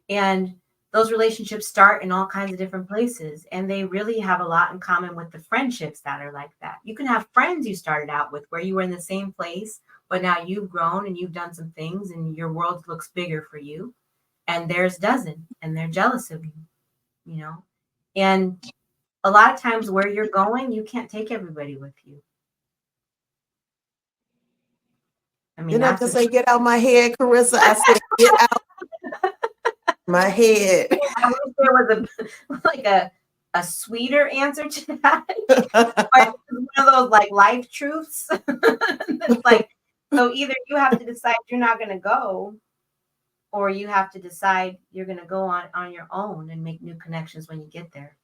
And those relationships start in all kinds of different places. And they really have a lot in common with the friendships that are like that. You can have friends you started out with where you were in the same place, but now you've grown and you've done some things and your world looks bigger for you. And theirs doesn't. And they're jealous of you, you know? And a lot of times where you're going, you can't take everybody with you. I mean, Didn't I that's just a say get out my head, Carissa? I said get out my head. I wish there was a like a sweeter answer to that. But it's one of those like life truths. It's like, so either you have to decide you're not gonna go, or you have to decide you're gonna go on your own and make new connections when you get there.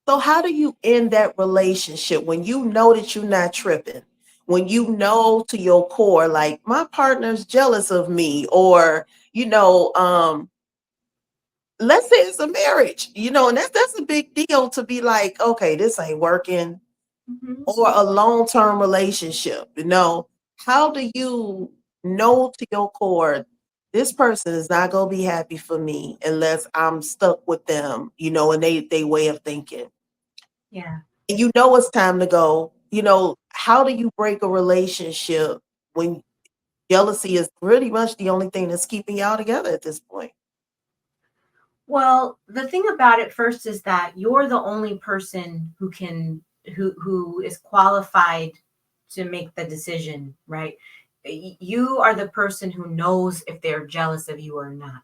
So how do you end that relationship when you know that you're not tripping? When you know to your core, like my partner's jealous of me, or let's say it's a marriage, and that's a big deal to be like, okay, this ain't working, Mm-hmm. or a long-term relationship, how do you know to your core this person is not going to be happy for me unless I'm stuck with them, and they way of thinking. Yeah. And it's time to go. How do you break a relationship when jealousy is pretty much the only thing that's keeping y'all together at this point? Well, the thing about it first is that you're the only person who is qualified to make the decision, right? You are the person who knows if they're jealous of you or not.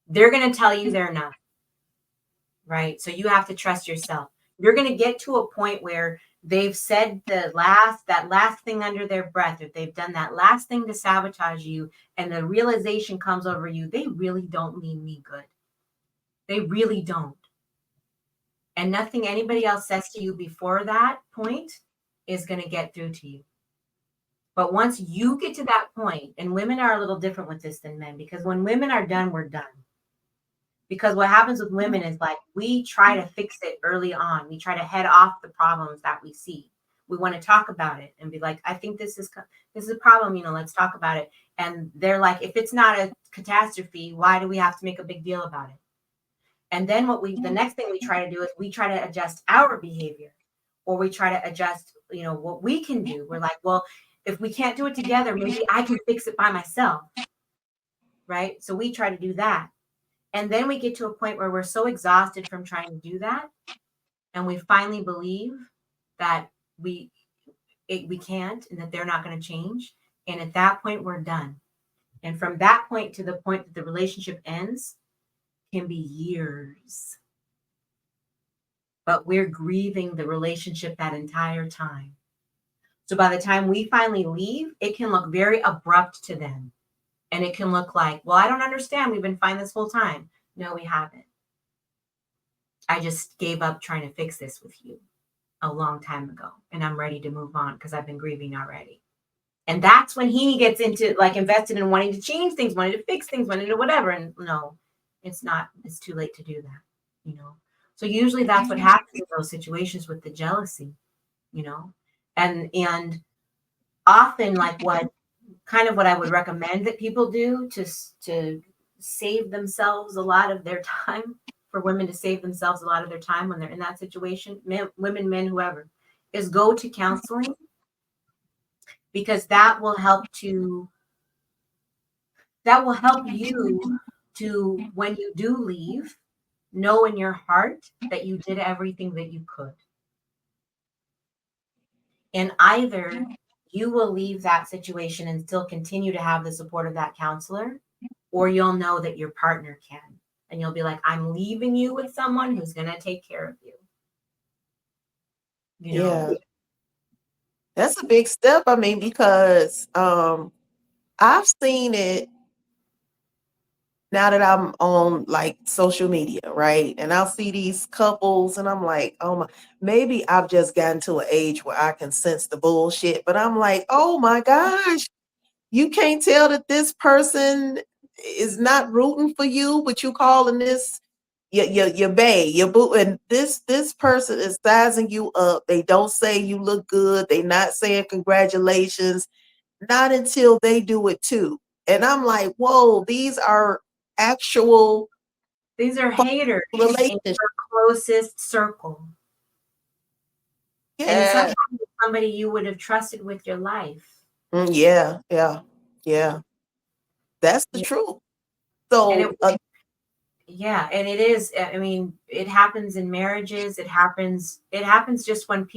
They're going to tell you they're not, right? So you have to trust yourself. You're going to get to a point where they've said that last thing under their breath, if they've done that last thing to sabotage you, and the realization comes over you, they really don't mean me good. They really don't. And nothing anybody else says to you before that point is going to get through to you. But once you get to that point, and women are a little different with this than men, because when women are done, we're done. Because what happens with women is like we try to fix it early on. We try to head off the problems that we see. We want to talk about it and be like, I think this is a problem, let's talk about it. And they're like, if it's not a catastrophe, why do we have to make a big deal about it? And then the next thing we try to do is we try to adjust our behavior, or we try to adjust, what we can do. We're like, well, if we can't do it together, maybe I can fix it by myself. Right? So we try to do that. And then we get to a point where we're so exhausted from trying to do that. And we finally believe that we can't, and that they're not going to change. And at that point, we're done. And from that point to the point that the relationship ends can be years. But we're grieving the relationship that entire time. So by the time we finally leave, it can look very abrupt to them. And it can look like, well, I don't understand. We've been fine this whole time. No, we haven't. I just gave up trying to fix this with you a long time ago. And I'm ready to move on because I've been grieving already. And that's when he gets into invested in wanting to change things, wanting to fix things, wanting to whatever. And no, it's not. It's too late to do that, So usually that's what happens in those situations with the jealousy, and often what I would recommend that people do to save themselves a lot of their time, for women to save themselves a lot of their time when they're in that situation, women, men, whoever, is go to counseling, because that will help you to, when you do leave, know in your heart that you did everything that you could. And either you will leave that situation and still continue to have the support of that counselor, or you'll know that your partner can. And you'll be like, I'm leaving you with someone who's going to take care of you. Yeah. That's a big step. I mean, because I've seen it now that I'm on social media, right? And I'll see these couples and I'm like, oh my, maybe I've just gotten to an age where I can sense the bullshit, but I'm like, oh my gosh, you can't tell that this person is not rooting for you, but you calling this your bae, your boo, and this person is sizing you up. They don't say you look good. They not saying congratulations, not until they do it too. And I'm like, whoa, these are actual haters in relationships. your closest circle. Yeah. And sometimes it's somebody you would have trusted with your life. Yeah. That's the truth. So yeah, and it is. I mean, it happens in marriages. It happens just when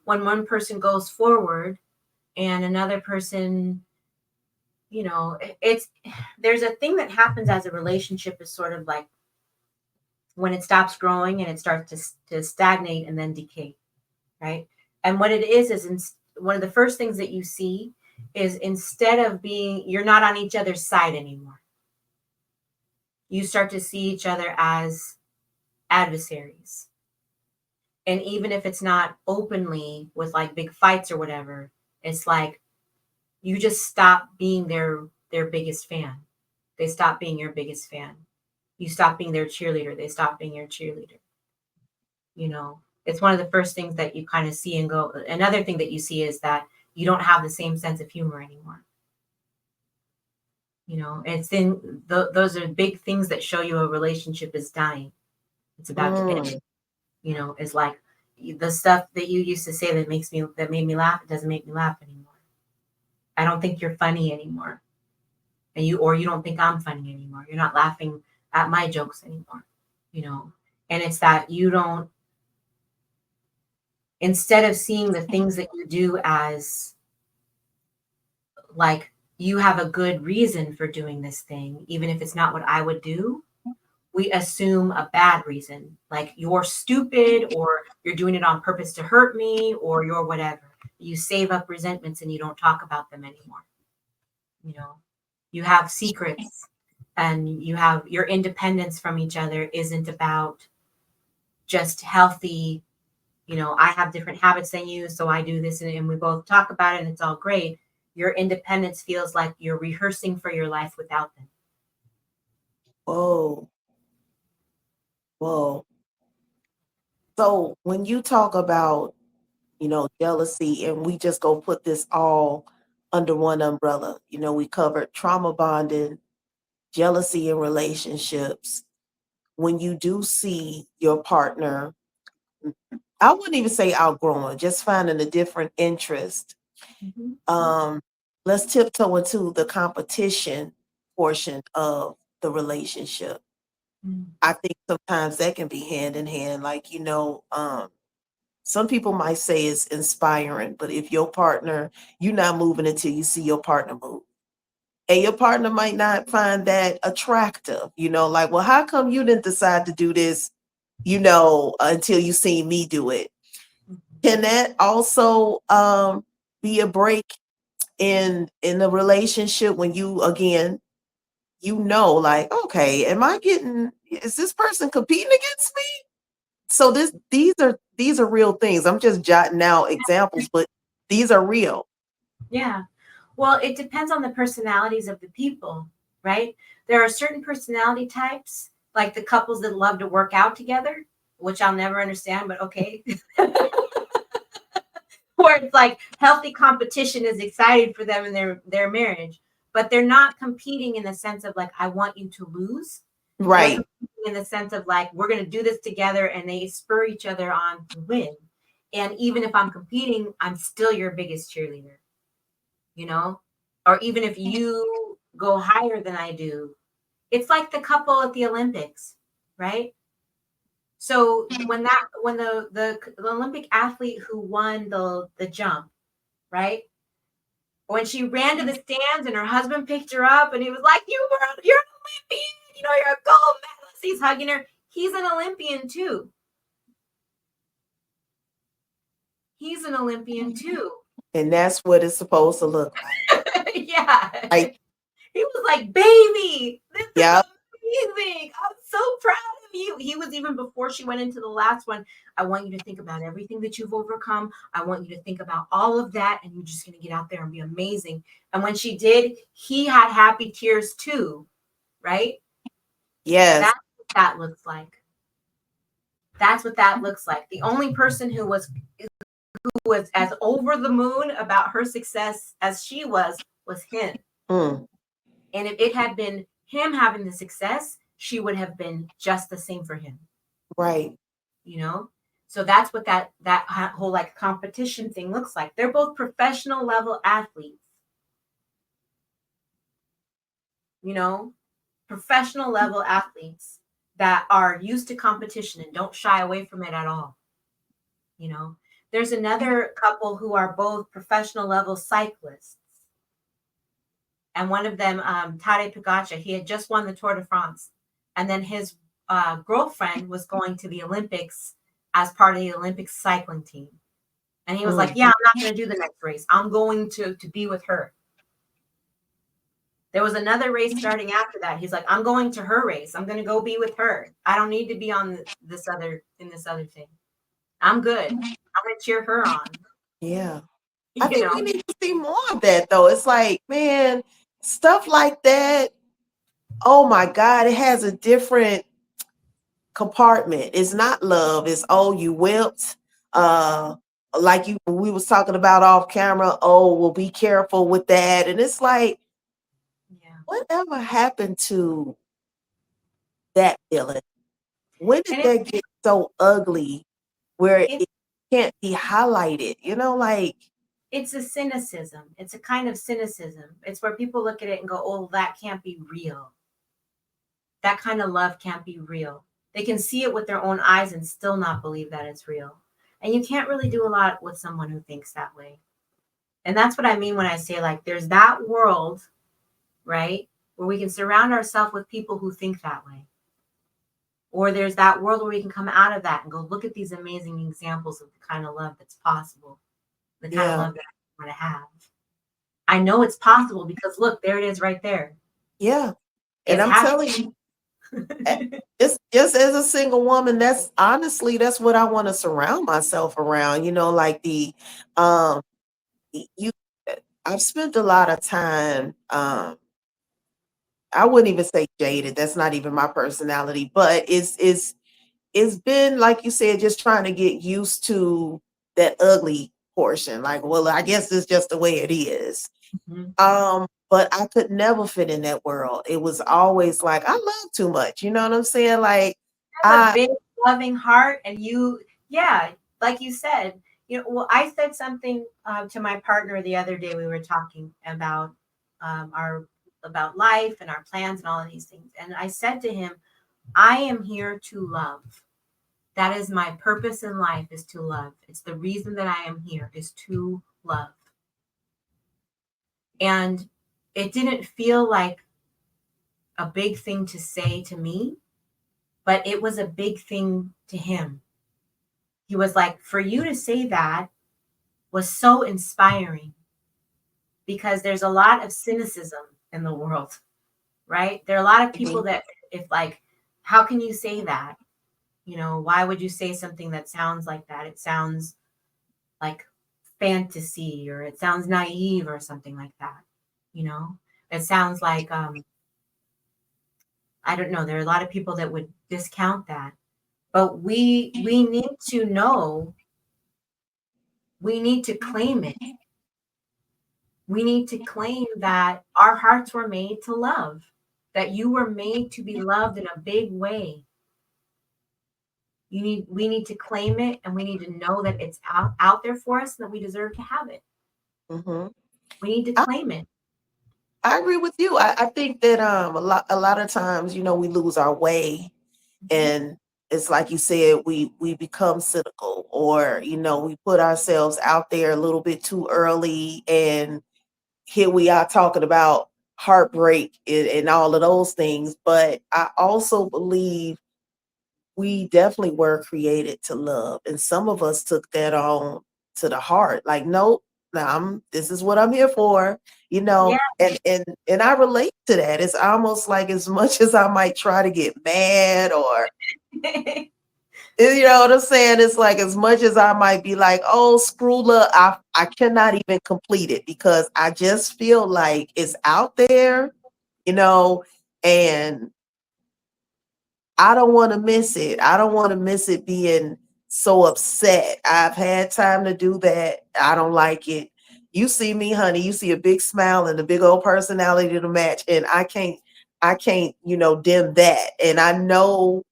one person goes forward and another person, there's a thing that happens as a relationship, is sort of like when it stops growing and it starts to stagnate and then decay, right? And what it is one of the first things that you see is, instead of you're not on each other's side anymore. You start to see each other as adversaries. And even if it's not openly with big fights or whatever, it's like you just stop being their biggest fan. They stop being your biggest fan. You stop being their cheerleader. They stop being your cheerleader. It's one of the first things that you kind of see and go. Another thing that you see is that you don't have the same sense of humor anymore. Those are big things that show you a relationship is dying. It's about to end. It's like the stuff that you used to say that made me laugh. It doesn't make me laugh anymore. I don't think you're funny anymore. And you don't think I'm funny anymore. You're not laughing at my jokes anymore. And it's that you don't, instead of seeing the things that you do as you have a good reason for doing this thing, even if it's not what I would do, we assume a bad reason, like you're stupid or you're doing it on purpose to hurt me or you're whatever. You save up resentments and you don't talk about them anymore. You know, you have secrets and you have your independence from each other isn't about just healthy, I have different habits than you, so I do this and we both talk about it and it's all great. Your independence feels like you're rehearsing for your life without them. Whoa. Whoa. So when you talk about, jealousy, and we just go put this all under one umbrella, we covered trauma bonding, jealousy in relationships. When you do see your partner, I wouldn't even say outgrowing, just finding a different interest. Um, let's tiptoe into the competition portion of the relationship. I think sometimes that can be hand in hand. Like, some people might say it's inspiring, but if your partner, you're not moving until you see your partner move. And your partner might not find that attractive, like, well, how come you didn't decide to do this, until you see me do it? Can that also be a break in the relationship when you again, like, okay, is this person competing against me? So these are real things. I'm just jotting out examples, but these are real. Yeah. Well, it depends on the personalities of the people, right? There are certain personality types, like the couples that love to work out together, which I'll never understand, but okay. Where it's like healthy competition is excited for them in their marriage, but they're not competing in the sense of like, I want you to lose. They're Right. competing in the sense of like, we're going to do this together, and they spur each other on to win. And even if I'm competing, I'm still your biggest cheerleader, or even if you go higher than I do. It's like the couple at the Olympics, right? So when the Olympic athlete who won the jump, right? When she ran to the stands and her husband picked her up and he was like, you're an Olympian, you're a gold medalist. He's hugging her. He's an Olympian too. He's an Olympian too. And that's what it's supposed to look like. Yeah. Right. He was like, baby, this Yeah. is amazing. I'm so proud of you. He was, even before she went into the last one, I want you to think about everything that you've overcome. I want you to think about all of that, and you're just going to get out there and be amazing. And when she did, he had happy tears too, right? Yes. That's what that looks like. That's what that looks like. The only person who was as over the moon about her success as she was him. Mm. And if it had been him having the success, she would have been just the same for him. Right. So that's what that whole like competition thing looks like. They're both professional level athletes. Professional level athletes that are used to competition and don't shy away from it at all. There's another couple who are both professional level cyclists. And one of them, Tadej Pogacar, he had just won the Tour de France. And then his girlfriend was going to the Olympics as part of the Olympic cycling team. And he was like, yeah, I'm not going to do the next race. I'm going to be with her. There was another race starting after that. He's like, I'm going to her race. I'm going to go be with her. I don't need to be on this other thing. I'm good. I'm going to cheer her on. Yeah. I think we need to see more of that, though. It's like, man, stuff like that. Oh my God, it has a different compartment. It's not love. It's, oh, you whipped. Like we was talking about off camera. Oh, well, be careful with that. And it's like, whatever happened to that feeling? When did that get so ugly where it can't be highlighted? Like, it's a cynicism. It's a kind of cynicism. It's where people look at it and go, oh, that can't be real. That kind of love can't be real. They can see it with their own eyes and still not believe that it's real. And you can't really do a lot with someone who thinks that way. And that's what I mean when I say, like, there's that world, right, where we can surround ourselves with people who think that way. Or there's that world where we can come out of that and go look at these amazing examples of the kind of love that's possible, the kind of Yeah. love that I want to have. I know it's possible because look, there it is right there. Yeah. And It's I'm telling happening. you, it's just as a single woman, that's honestly, that's what I want to surround myself around, like um you I've spent a lot of time, I wouldn't even say jaded, that's not even my personality, but it's been, like you said, just trying to get used to that ugly portion. Like, well, I guess it's just the way it is. Mhm. But I could never fit in that world. It was always like, I love too much. You know what I'm saying? Like, Have a I, big loving heart, and yeah, like you said, well, I said something to my partner the other day. We were talking about our about life and our plans and all of these things, and I said to him, I am here to love. That is my purpose in life, is to love. It's the reason that I am here, is to love. And it didn't feel like a big thing to say to me, but it was a big thing to him. He was like, for you to say that was so inspiring, because there's a lot of cynicism in the world, right? There are a lot of people that, if like, how can you say that? Why would you say something that sounds like that? It sounds like fantasy, or it sounds naive, or something like that. It sounds like, I don't know. There are a lot of people that would discount that, but we need to know, we need to claim it. We need to claim that our hearts were made to love, that you were made to be loved in a big way. We need to claim it, and we need to know that it's out there for us, and that we deserve to have it. mhm. We need to I, claim it. I agree with you. I think that a lot of times, we lose our way, Mhm. and it's like you said, we become cynical, or we put ourselves out there a little bit too early, and here we are talking about heartbreak and all of those things. But I also believe we definitely were created to love, and some of us took that on to the heart. Like, nope, now this is what I'm here for, Yeah. and I relate to that. It's almost like, as much as I might try to get mad, or you know what I'm saying? It's like, as much as I might be like, oh, screw love, I cannot even complete it, because I just feel like it's out there, you know, and I don't want to miss it. I don't want to miss it being so upset. I've had time to do that. I don't like it. You see me, honey, you see a big smile and a big old personality to match, and I can't, dim that. And I know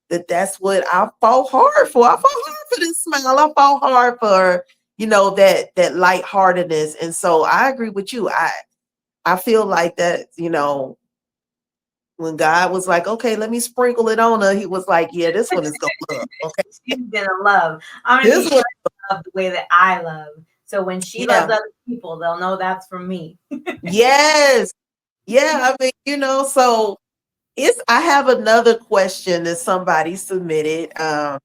that that's what I fought hard for. I fought hard for this smile. I fought hard for, that lightheartedness. And so I agree with you. I feel like that, when God was like, okay, let me sprinkle it on her, he was like, yeah, this one is gonna love. Okay. She's gonna love. I'm gonna be This sure one, to love the way that I love. So when she loves yeah. other people, they'll know that's from me. Yes. Yeah. I mean, so I have another question that somebody submitted. I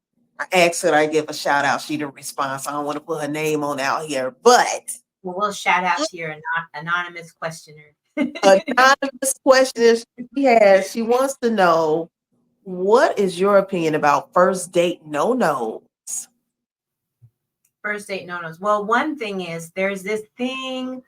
asked her I give a shout out. She didn't respond, so I don't want to put her name on out here. But Well, we'll shout out to your anonymous questioner. anonymous question she wants to know, what is your opinion about first date no-nos? First date no-nos. Well, one thing is, there's this thing,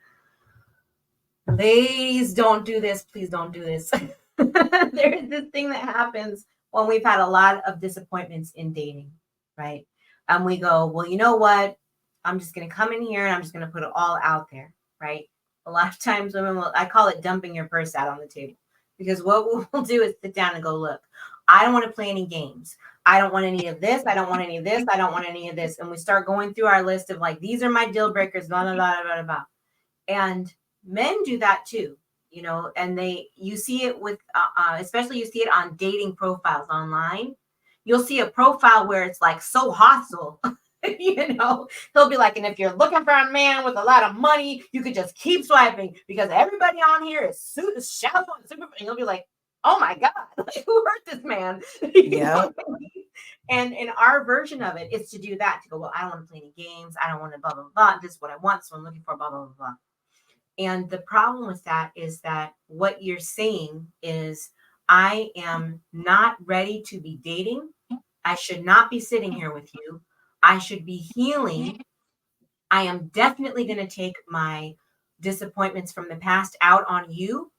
ladies, don't do this. Please don't do this. There's this thing that happens when we've had a lot of disappointments in dating, right? And we go, well, you know what? I'm just going to come in here and I'm just going to put it all out there, right? A lot of times women will, I call it dumping your purse out on the table, because what we'll do is sit down and go, look, I don't want to play any games. I don't want any of this. I don't want any of this. I don't want any of this. And we start going through our list of like, these are my deal breakers, blah, blah, blah, blah, blah. And men do that too, and you see it with, especially you see it on dating profiles online. You'll see a profile where it's like so hostile. He'll be like, and if you're looking for a man with a lot of money, you could just keep swiping, because everybody on here is shallow and super. And you'll be like, oh my God, like, who hurt this man? You know Yeah. what I mean? And in our version of it is to do that, to go, well, I don't want to play any games. I don't want to blah, blah, blah. This is what I want. So I'm looking for blah, blah, blah, blah. And the problem with that is that what you're saying is, I am not ready to be dating. I should not be sitting here with you. I should be healing. I am definitely going to take my disappointments from the past out on you.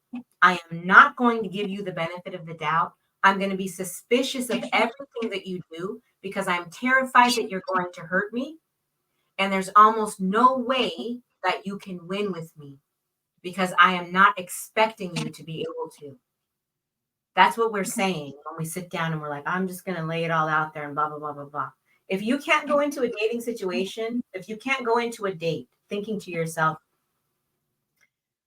I am not going to give you the benefit of the doubt. I'm going to be suspicious of everything that you do because I'm terrified that you're going to hurt me. And there's almost no way that you can win with me because I am not expecting you to be able to. That's what we're saying when we sit down and we're like, I'm just going to lay it all out there and blah, blah, blah, blah, blah. If you can't go into a dating situation, if you can't go into a date thinking to yourself,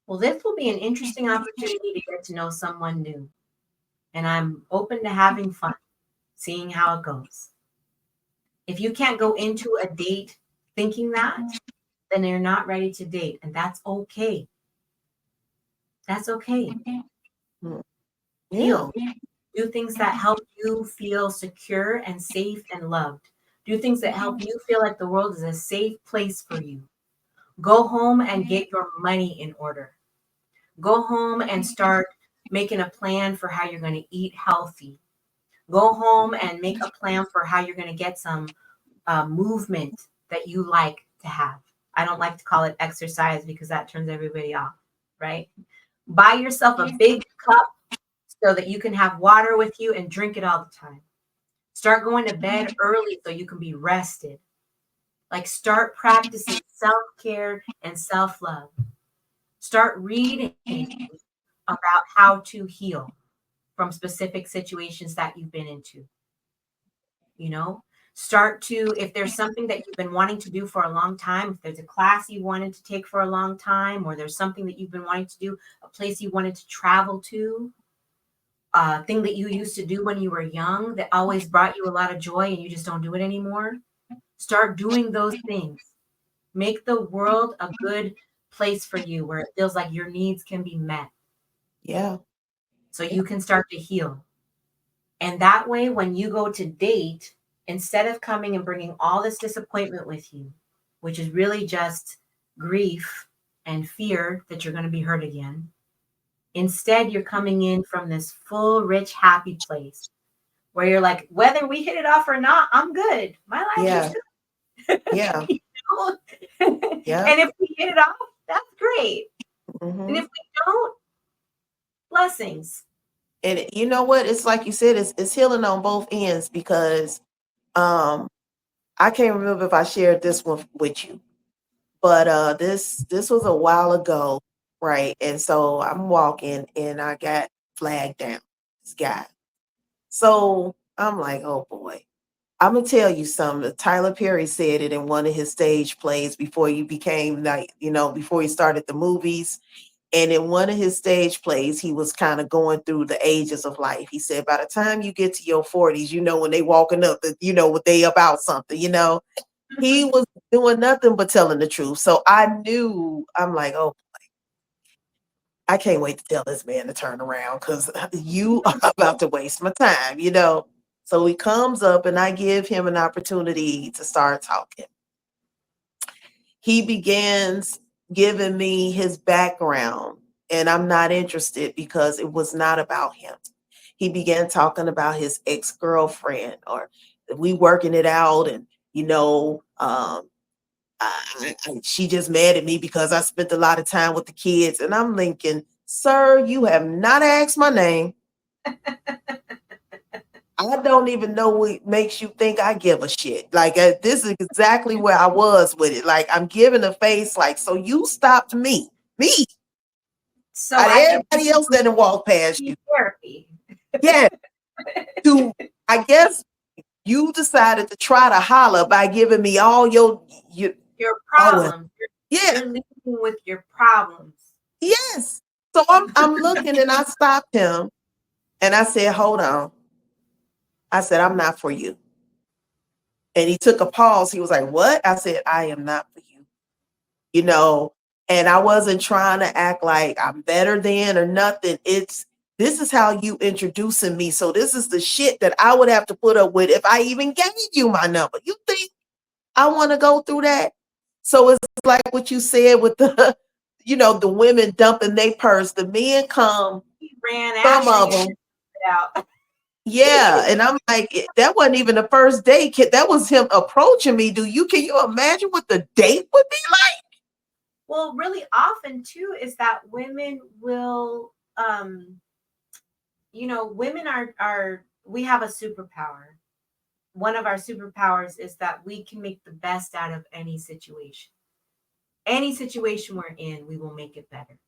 well, this will be an interesting opportunity to get to know someone new. And I'm open to having fun, seeing how it goes. If you can't go into a date thinking that, then you're not ready to date. And that's okay. That's okay. Yeah. Heal. Do things that help you feel secure and safe and loved. Do things that help you feel like the world is a safe place for you. Go home and get your money in order. Go home and start making a plan for how you're going to eat healthy. Go home and make a plan for how you're going to get some movement that you like to have. I don't like to call it exercise because that turns everybody off, right? Buy yourself a big cup so that you can have water with you and drink it all the time. Start going to bed early so you can be rested. Like, start practicing self-care and self-love. Start reading about how to heal from specific situations that you've been into. You know, start to, if there's something that you've been wanting to do for a long time, if there's a class you wanted to take for a long time, or there's something that you've been wanting to do, a place you wanted to travel to, a thing that you used to do when you were young that always brought you a lot of joy and you just don't do it anymore, start doing those things. Make the world a good place for you where it feels like your needs can be met. Yeah. So you can start to heal. And that way, when you go to date, instead of coming and bringing all this disappointment with you, which is really just grief and fear that you're going to be hurt again, instead, you're coming in from this full, rich, happy place where you're like, whether we hit it off or not, I'm good. My life Yeah. is good. Yeah. You know? Yeah. And if we hit it off, that's great. And Mhm. if we don't, blessings. And you know what? It's like you said, it's healing on both ends because I can't remember if I shared this one with you, but this was a while ago, right? And so I'm walking and I got flagged down, this guy. So I'm like, oh boy. I'm gonna tell you something. Tyler Perry said it in one of his stage plays before he became like, before he started the movies. And in one of his stage plays, he was kind of going through the ages of life. He said, by the time you get to your 40s, when they walking up, what they about something, he was doing nothing but telling the truth. So I knew, I'm like, oh, I can't wait to tell this man to turn around because you are about to waste my time. So he comes up and I give him an opportunity to start talking. He begins giving me his background, and I'm not interested because it was not about him. He began talking about his ex-girlfriend, or we working it out, and she just mad at me because I spent a lot of time with the kids. And I'm thinking, sir, you have not asked my name. I don't even know what makes you think I give a shit. Like, this is exactly where I was with it. Like, I'm giving a face like, so you stopped me. So Out of I everybody else that walked past you. therapy. Yeah. I guess you decided to try to holler by giving me all your problems. Yeah. You're leading with your problems. Yes. So I'm looking and I stopped him and I said, hold on. I said, I'm not for you. And he took a pause. He was like, what? I said, I am not for you. And I wasn't trying to act like I'm better than or nothing. It's this is how you introducing me. So this is the shit that I would have to put up with if I even gave you my number. You think I want to go through that? So it's like what you said with the, the women dumping their purse. The men come, He ran some after of you them. out. Yeah, and I'm like, that wasn't even the first date. That was him approaching me. Can you imagine what the date would be like? Well, really often too is that women will, women are we have a superpower. One of our superpowers is that we can make the best out of any situation. Any situation we're in, we will make it better,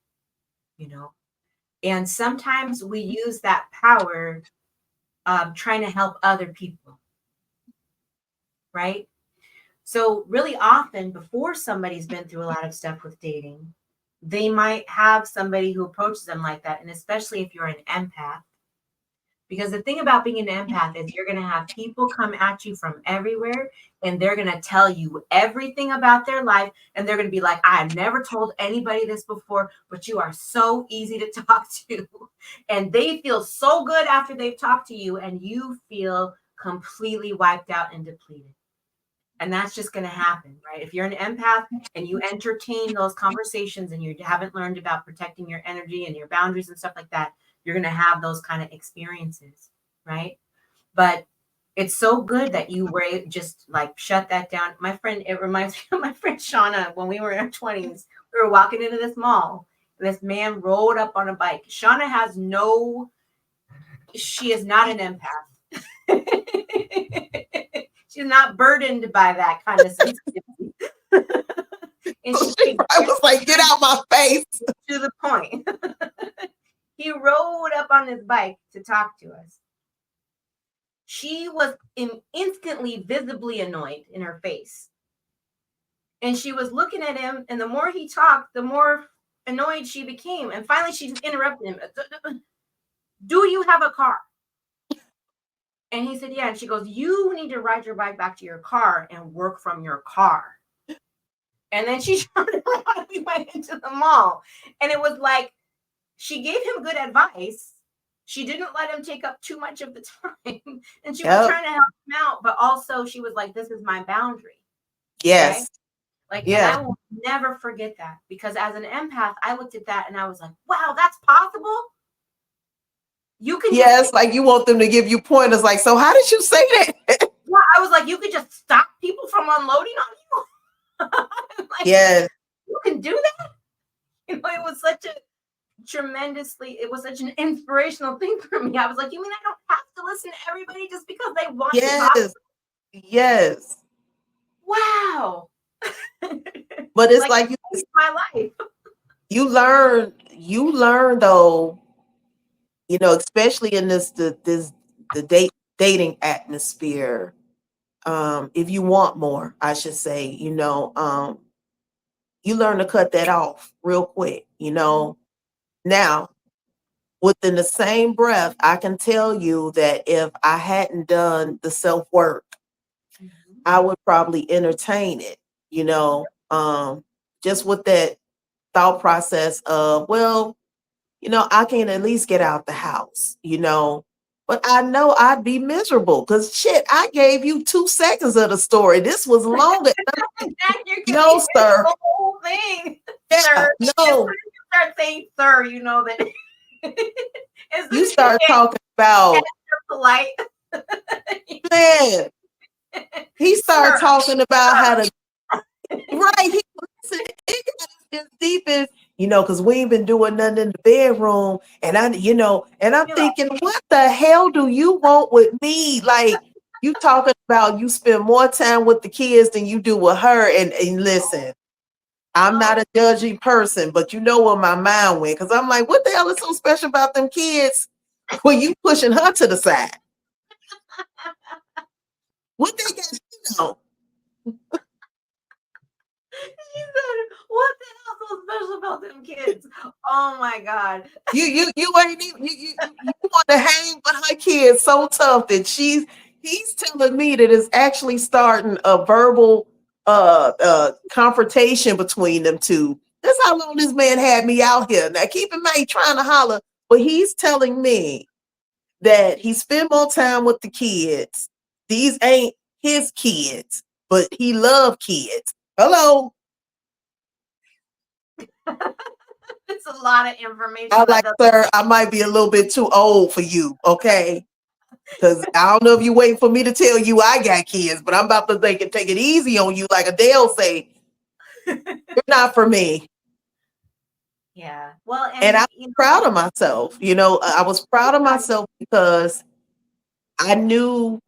you know. And sometimes we use that power trying to help other people, right? So, really often, before somebody's been through a lot of stuff with dating, they might have somebody who approaches them like that. And especially if you're an empath, because the thing about being an empath is you're going to have people come at you from everywhere and they're going to tell you everything about their life. And they're going to be like, I've never told anybody this before, but you are so easy to talk to. And they feel so good after they've talked to you, and you feel completely wiped out and depleted. And that's just going to happen, right? If you're an empath and you entertain those conversations and you haven't learned about protecting your energy and your boundaries and stuff like that, you're going to have those kind of experiences, right? But it's so good that you were just like shut that down. My friend, it reminds me of my friend Shauna when we were in our 20s. We were walking into this mall and this man rode up on a bike. Shauna she is not an empath. She's not burdened by that kind of sensitivity. And I was like, get out my face. To the point. He rode up on his bike to talk to us. She was instantly visibly annoyed in her face. And she was looking at him, and the more he talked, the more annoyed she became. And finally, she just interrupted him. Do you have a car? And he said, yeah. And she goes, you need to ride your bike back to your car and work from your car. And then she turned around, we went into the mall. And it was like, she gave him good advice. She didn't let him take up too much of the time. And she was trying to help him out. But also she was like, this is my boundary. Yes. Right? Like, yeah. And I will never forget that. Because as an empath, I looked at that and I was like, wow, that's possible? You can it's like you want them to give you pointers. Like, so how did you say that? Yeah, I was like, you could just stop people from unloading on you. Like, yes. You can do that? It was such an inspirational thing for me. I was like, you mean I don't have to listen to everybody just because they want to talk? Yes. Wow. But it's like it's my life. You learn though, especially in the dating atmosphere. If you want more, I should say, you learn to cut that off real quick, Now, within the same breath, I can tell you that if I hadn't done the self-work, I would probably entertain it, just with that thought process of, well, I can at least get out the house, but I know I'd be miserable because shit, I gave you 2 seconds of the story. This was longer. No, sir. The whole thing. Yeah, sir. No. You start saying, sir, you know that. You start talking about polite. Man. He started talking about how to right. He listen, it got as deep as because we ain't been doing nothing in the bedroom, and I'm thinking, what the hell do you want with me? Like, you talking about you spend more time with the kids than you do with her, and listen, I'm not a judging person, but you know where my mind went, because I'm like, what the hell is so special about them kids when you pushing her to the side? What they got, She said, what the hell so special about them kids? Oh my God. You ain't even you want to hang with her kids so tough that he's telling me that it's actually starting a verbal confrontation between them two. That's how long this man had me out here. Now keep in mind, trying to holler, But he's telling me that he spent more time with the kids. These ain't his kids, but he love kids. Hello. It's a lot of information. I'm That like, sir, I might be a little bit too old for you, okay? Because I don't know if you're waiting for me to tell you I got kids, but I'm about to take it easy on you, like Adele say. You're not for me. yeah. Well, And and I'm proud of myself. I was proud of myself because I knew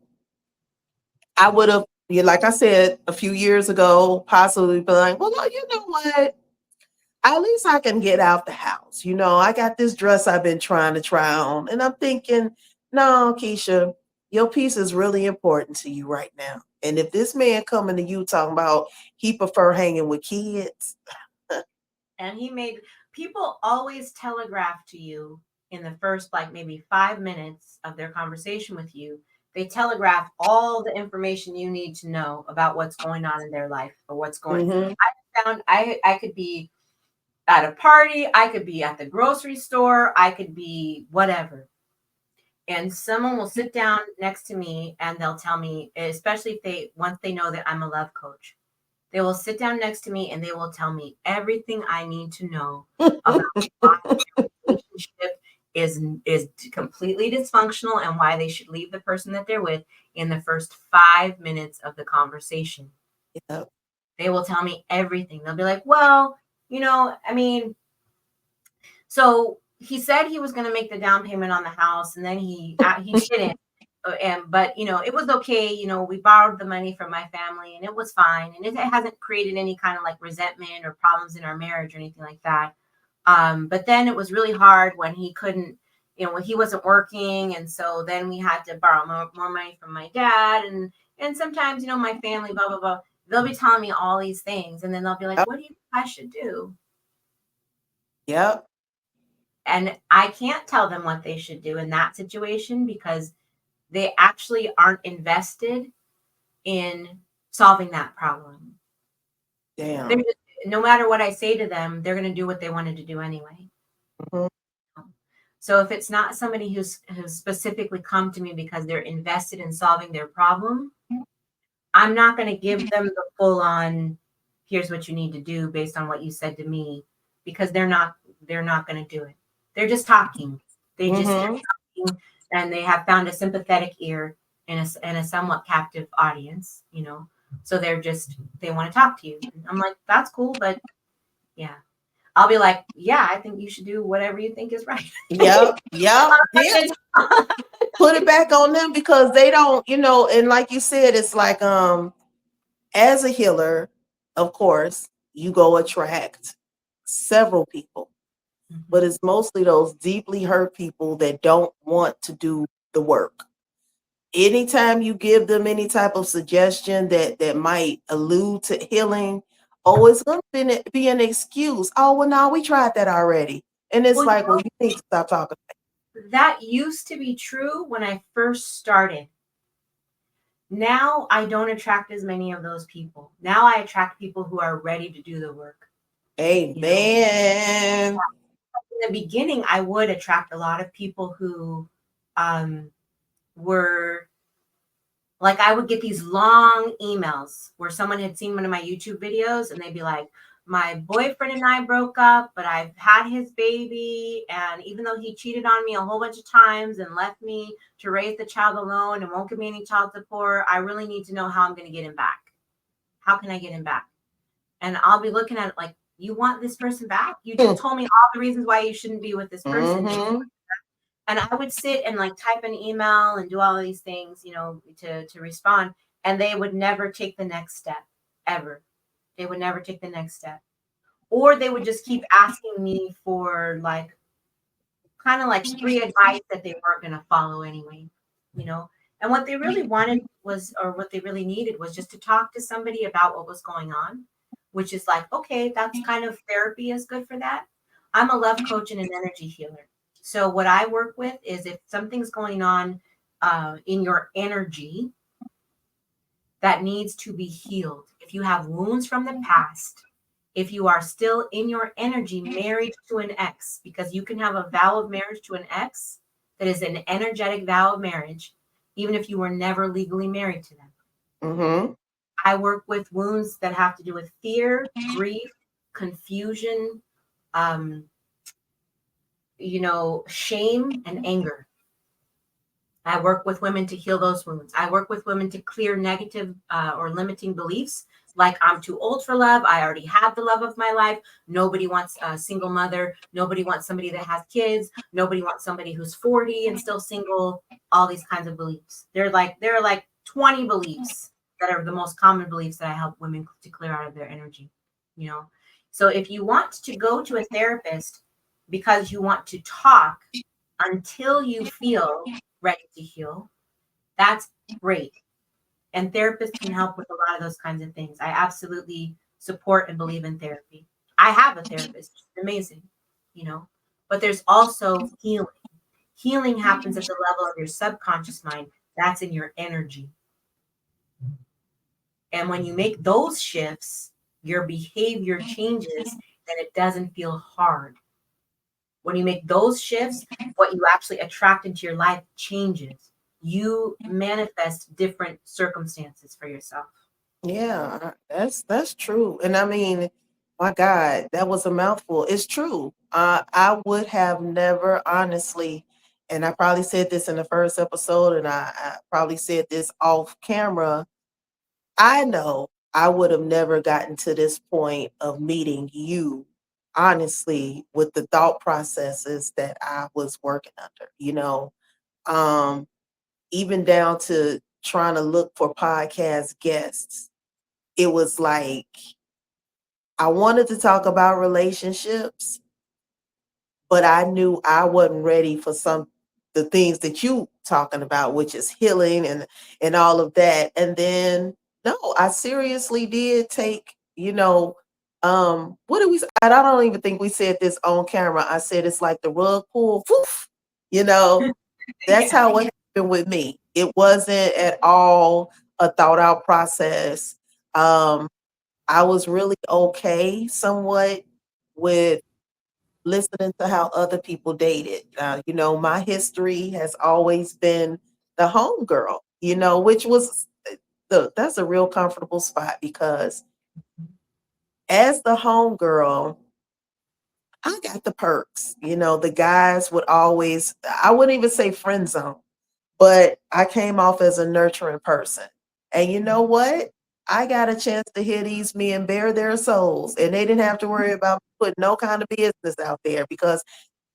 I would have, like I said a few years ago, possibly be like, well, no, you know what? At least I can get out the house. I got this dress I've been trying to try on. And I'm thinking, no, Keisha, your piece is really important to you right now. And if this man coming to you talking about he prefer hanging with kids. and he made people always telegraph to you in the first like maybe 5 minutes of their conversation with you. They telegraph all the information you need to know about what's going on in their life or what's going. Mhm. I found I could be at a party, I could be at the grocery store, I could be whatever. And someone will sit down next to me and they'll tell me, especially if they once they know that I'm a love coach, they will sit down next to me and they will tell me everything I need to know about why their relationship is completely dysfunctional and why they should leave the person that they're with in the first 5 minutes of the conversation. Yep. They will tell me everything. They'll be like, well, I mean, so he said he was going to make the down payment on the house, and then he didn't. But it was okay. We borrowed the money from my family, and it was fine, and it hasn't created any kind of like resentment or problems in our marriage or anything like that. But then it was really hard when he couldn't, when he wasn't working, and so then we had to borrow more money from my dad, and sometimes my family, blah blah blah. They'll be telling me all these things, and then they'll be like, Yep. "What do you think I should do?" Yep. And I can't tell them what they should do in that situation because they actually aren't invested in solving that problem. Damn. No matter what I say to them, they're going to do what they wanted to do anyway. Mhm. So if it's not somebody who's specifically come to me because they're invested in solving their problem, I'm not going to give them the full on, here's what you need to do based on what you said to me, because they're not going to do it. They're just talking. They just Mhm. talking, and they have found a sympathetic ear and a somewhat captive audience, So they want to talk to you. And I'm like, that's cool, but yeah. I'll be like, yeah, I think you should do whatever you think is right. Yep. Yep. Yeah. Put it back on them because they don't, and like you said, it's like as a healer, of course, you go attract several people, but it's mostly those deeply hurt people that don't want to do the work. Anytime you give them any type of suggestion that might allude to healing, oh, it's going to be an excuse. Oh, well, no, we tried that already. And it's Well, like, well, you need to stop talking. that used to be true when I first started. Now I don't attract as many of those people. Now I attract people who are ready to do the work. Amen. In the beginning, I would attract a lot of people who were like, I would get these long emails where someone had seen one of my YouTube videos and they'd be like, my boyfriend and I broke up, but I've had his baby. And even though he cheated on me a whole bunch of times and left me to raise the child alone and won't give me any child support, I really need to know how I'm going to get him back. How can I get him back? And I'll be looking at it like, you want this person back? You just told me all the reasons why you shouldn't be with this person. Mhm. And I would sit and like type an email and do all of these things, to respond. And they would never take the next step ever. They would never take the next step. Or they would just keep asking me for like kind of like free advice that they weren't going to follow anyway, you know. And what they really wanted was, or what they really needed was just to talk to somebody about what was going on, which is like, okay, that's kind of therapy is good for that. I'm a love coach and an energy healer. So what I work with is if something's going on in your energy that needs to be healed, if you have wounds from the past if you are still in your energy married to an ex, because you can have a vow of marriage to an ex that is an energetic vow of marriage, even if you were never legally married to them. Mm-hmm. I work with wounds that have to do with fear, grief, confusion, um, shame and anger. I work with women to heal those wounds. I work with women to clear negative or limiting beliefs like I'm too old for love. I already have the love of my life. Nobody wants a single mother. Nobody wants somebody that has kids. Nobody wants somebody who's 40 and still single. All these kinds of beliefs. There are like 20 beliefs that are the most common beliefs that I help women to clear out of their energy. So if you want to go to a therapist because you want to talk until you feel ready to heal, that's great. And therapists can help with a lot of those kinds of things. I absolutely support and believe in therapy. I have a therapist, she's amazing, but there's also healing. Healing happens at the level of your subconscious mind. That's in your energy. And when you make those shifts, your behavior changes and it doesn't feel hard. When you make those shifts, what you actually attract into your life changes. You manifest different circumstances for yourself. Yeah, that's true. And I mean, my God, that was a mouthful. It's true. I would have never honestly, and I probably said this in the first episode, and I probably said this off camera. I know I would have never gotten to this point of meeting you, honestly, with the thought processes that I was working under, um, even down to trying to look for podcast guests. It was like I wanted to talk about relationships, but I knew I wasn't ready for some the things that you talking about, which is healing and all of that. And then no, I seriously did take, what did we I don't even think we said this on camera. I said it's like the rug pull, poof, you know, that's Yeah. how it happened with me. It wasn't at all a thought out process. Um, I was really okay somewhat with listening to how other people dated. My history has always been the home girl, which was that's a real comfortable spot because as the home girl, I got the perks. The guys would always, I wouldn't even say friend zone, but I came off as a nurturing person. And you know what? I got a chance to hear these men bare their souls, and they didn't have to worry about putting no kind of business out there because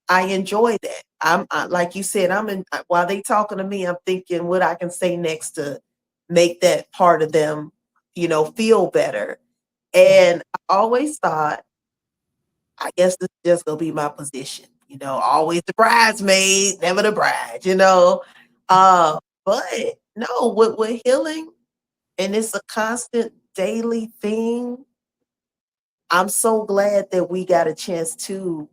I enjoy that. Like you said, while they talking to me, I'm thinking what I can say next to make that part of them, feel better. Yeah. And I always thought, I guess this is just gonna be my position. Always the bridesmaid, never the bride. But no, with healing, and it's a constant daily thing. I'm so glad that we got a chance to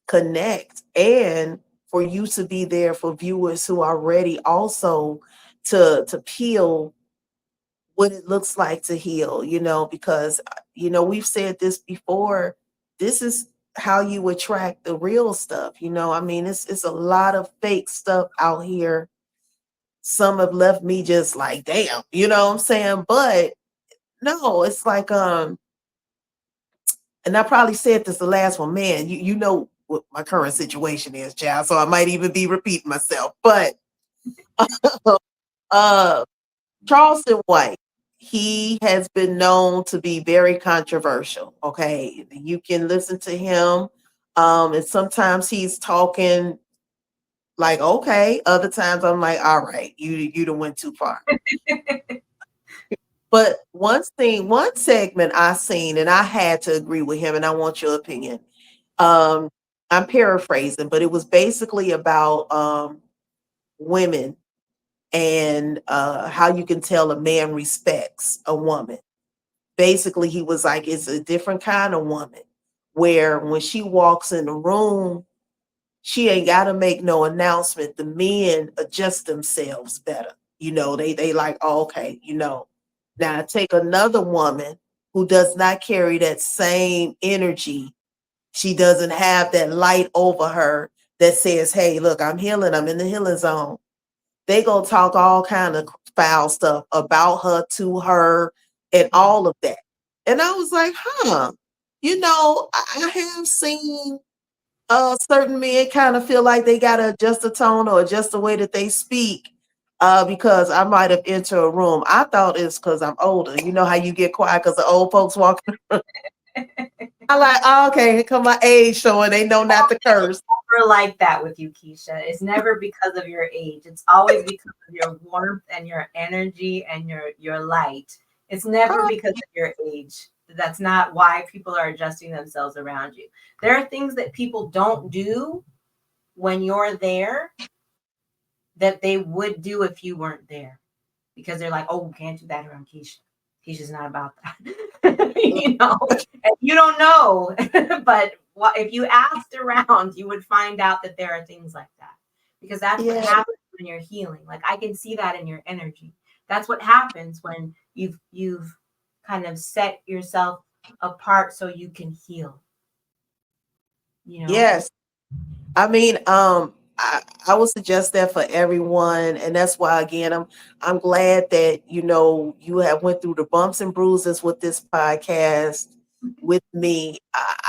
connect and for you to be there for viewers who are ready also to peel what it looks like to heal, because we've said this before. This is how you attract the real stuff. I mean, it's a lot of fake stuff out here. Some have left me just like, damn, you know what I'm saying? But no, it's like and I probably said this the last one, man, you know what my current situation is, child. So I might even be repeating myself. But uh Charleston White, he has been known to be very controversial. Okay. You can listen to him. And sometimes he's talking like, okay. Other times I'm like, all right, you done went too far. But one segment I seen, and I had to agree with him, and I want your opinion. Um, I'm paraphrasing, but it was basically about women and how you can tell a man respects a woman. Basically, he was like, it's a different kind of woman where when she walks in the room, she ain't got to make no announcement. The men adjust themselves better. They like, oh, okay. Now take another woman who does not carry that same energy. She doesn't have that light over her that says, hey, look, I'm healing. I'm in the healing zone. They gonna talk all kind of foul stuff about her, to her, and all of that. And I was like, I have seen certain men kind of feel like they gotta adjust the tone or adjust the way that they speak. Because I might have entered a room. I thought it's because I'm older. You know how you get quiet because the old folks walking. I like, oh, okay, here come my age showing. They know not to curse. Never like that with you, Keisha. It's never because of your age. It's always because of your warmth and your energy and your light. It's never Oh, because of your age. That's not why people are adjusting themselves around you. There are things that people don't do when you're there that they would do if you weren't there, because they're like, oh, we can't do that around Keisha. Keisha's not about that. And you don't know. But if you asked around, you would find out that there are things like that, because that's what yeah, happens when you're healing. Like, I can see that in your energy. That's what happens when you've kind of set yourself apart so you can heal, you know? yes. I mean, I would suggest that for everyone, and that's why again, I'm glad that you have went through the bumps and bruises with this podcast with me.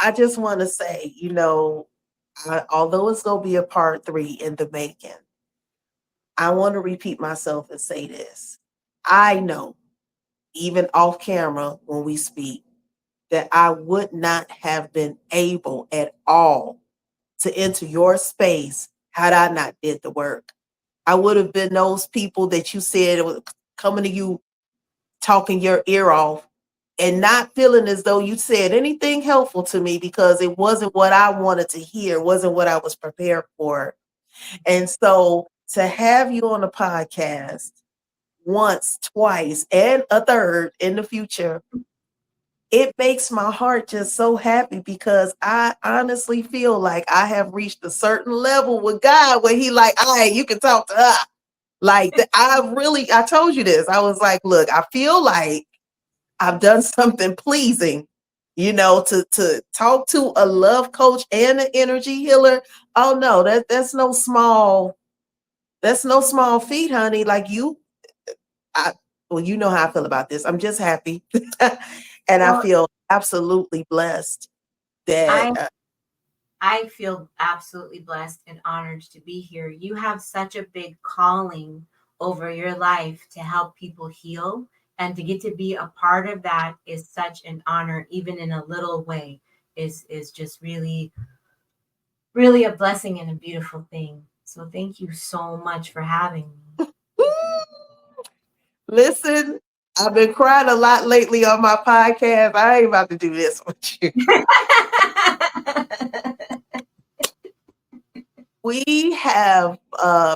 I just want to say, although it's gonna be a part 3 in the making, I want to repeat myself and say this. I know, even off camera when we speak, that I would not have been able at all to enter your space had I not did the work. I would have been those people that you said was coming to you talking your ear off and not feeling as though you said anything helpful to me because it wasn't what I wanted to hear, wasn't what I was prepared for. And so to have you on the podcast once, twice, and a third in the future, it makes my heart just so happy because I honestly feel like I have reached a certain level with God where he like, all right, you can talk to her. Like I told you this. I was like, look, I feel like I've done something pleasing, to talk to a love coach and an energy healer. Oh no, that's no small feat, honey. Like I well, you know how I feel about this. I'm just happy. And I Well, feel absolutely blessed that I I feel absolutely blessed and honored to be here. You have such a big calling over your life to help people heal, and to get to be a part of that is such an honor, even in a little way, is just really, really a blessing and a beautiful thing. So thank you so much for having me. listen, I've been crying a lot lately on my podcast. I ain't about to do this with you. We have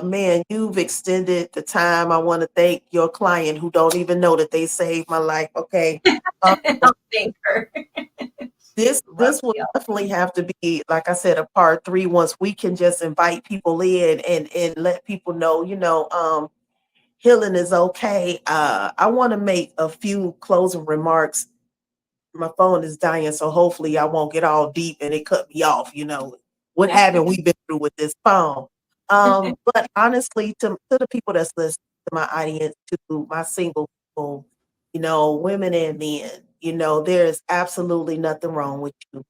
man, you've extended the time. I want to thank your client who don't even know that they saved my life. Okay. Um, Thank her. this will Lovely. definitely have to be, like I said, a part 3 once we can just invite people in and let people know, healing is okay. I want to make a few closing remarks. My phone is dying, so hopefully I won't get all deep and it cut me off. What haven't we been through with this phone? But honestly, to the people that's listening, to my audience, to my single people, women and men, there is absolutely nothing wrong with you.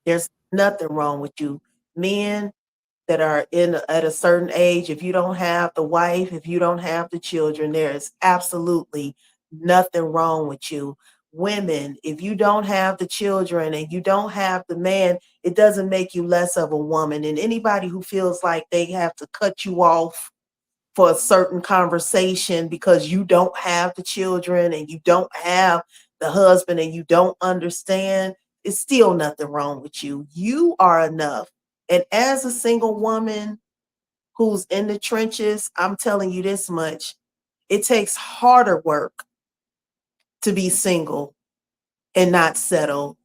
There's nothing wrong with you. Men that are in at a certain age, if you don't have the wife, if you don't have the children, there is absolutely nothing wrong with you. Women, if you don't have the children and you don't have the man, it doesn't make you less of a woman. And anybody who feels like they have to cut you off for a certain conversation because you don't have the children and you don't have the husband and you don't understand, it's still nothing wrong with you. You are enough. And as a single woman who's in the trenches, I'm telling you this much. It takes harder work to be single and not settle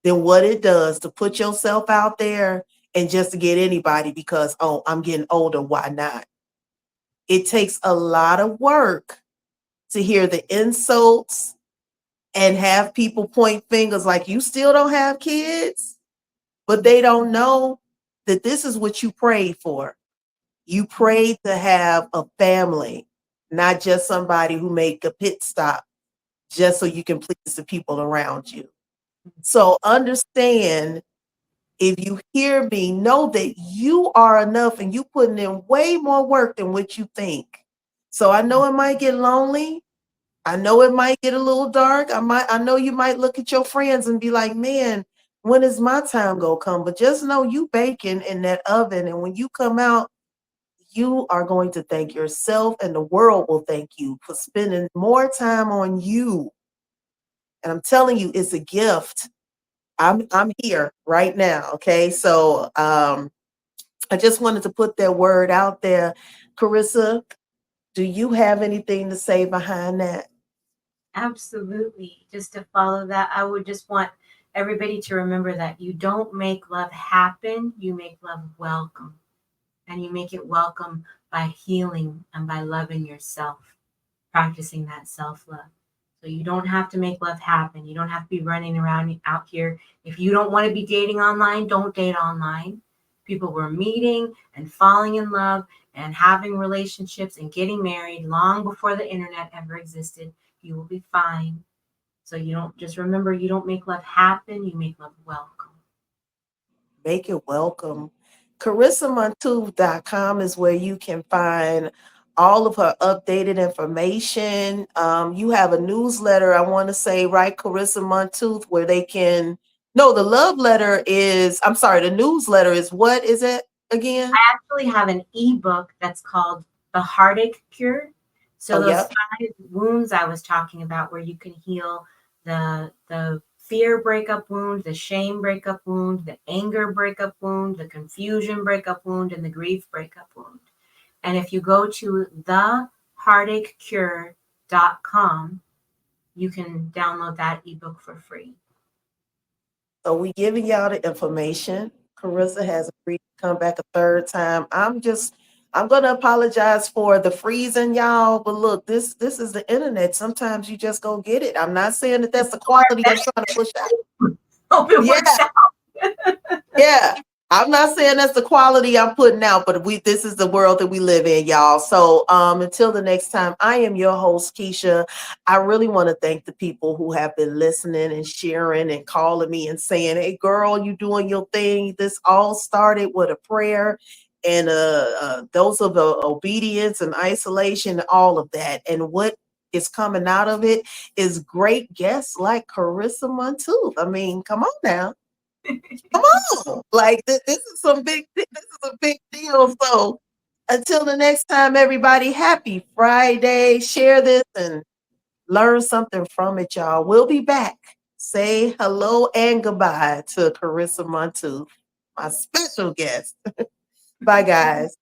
than what it does to put yourself out there and just to get anybody because, oh, I'm getting older. Why not? It takes a lot of work to hear the insults and have people point fingers like you still don't have kids, but they don't know that this is what you prayed for. You prayed to have a family, not just somebody who make a pit stop just so you can please the people around you. So understand, if you hear me, know that you are enough and you putting in way more work than what you think. So I know it might get lonely. I know it might get a little dark. I know you might look at your friends and be like, man, when is my time gonna come? But just know you baking in that oven. And when you come out, you are going to thank yourself and the world will thank you for spending more time on you. And I'm telling you, it's a gift. I'm here right now. Okay. So I just wanted to put that word out there. Carissa, do you have anything to say behind that? Absolutely. Just to follow that, I would just want everybody to remember that you don't make love happen, you make love welcome. And you make it welcome by healing and by loving yourself, practicing that self love. So you don't have to make love happen. You don't have to be running around out here. If you don't want to be dating online, don't date online. People were meeting and falling in love and having relationships and getting married long before the internet ever existed. You will be fine. So you don't, just remember, you don't make love happen, you make love welcome. Make it welcome. CarissaMontooth.com is where you can find all of her updated information. You have a newsletter, I want to say, right, Carissa Montooth, where they can. No, the love letter is, I'm sorry, the newsletter is, what is it again? I actually have an ebook that's called The Heartache Cure. So Oh, those yep. 5 wounds I was talking about, where you can heal the fear breakup wound, the shame breakup wound, the anger breakup wound, the confusion breakup wound, and the grief breakup wound. And if you go to theheartachecure.com, you can download that ebook for free. So we giving y'all the information. Carissa has agreed to come back a third time. I'm gonna apologize for the freezing, y'all. But look, this is the internet. Sometimes you just go get it. I'm not saying that that's the quality I'm trying to push out. Hope it Yeah, works out. yeah. I'm not saying that's the quality I'm putting out, but this is the world that we live in, y'all. So until the next time, I am your host, Keisha. I really want to thank the people who have been listening and sharing and calling me and saying, hey girl, you doing your thing. This all started with a prayer and those of obedience and isolation, all of that. And what is coming out of it is great guests like Carissa Montooth. I mean, come on now. Come on. Like this is this is a big deal. So until the next time, everybody, happy Friday. Share this and learn something from it, y'all. We'll be back. Say hello and goodbye to Carissa Montooth, my special guest. Bye, guys.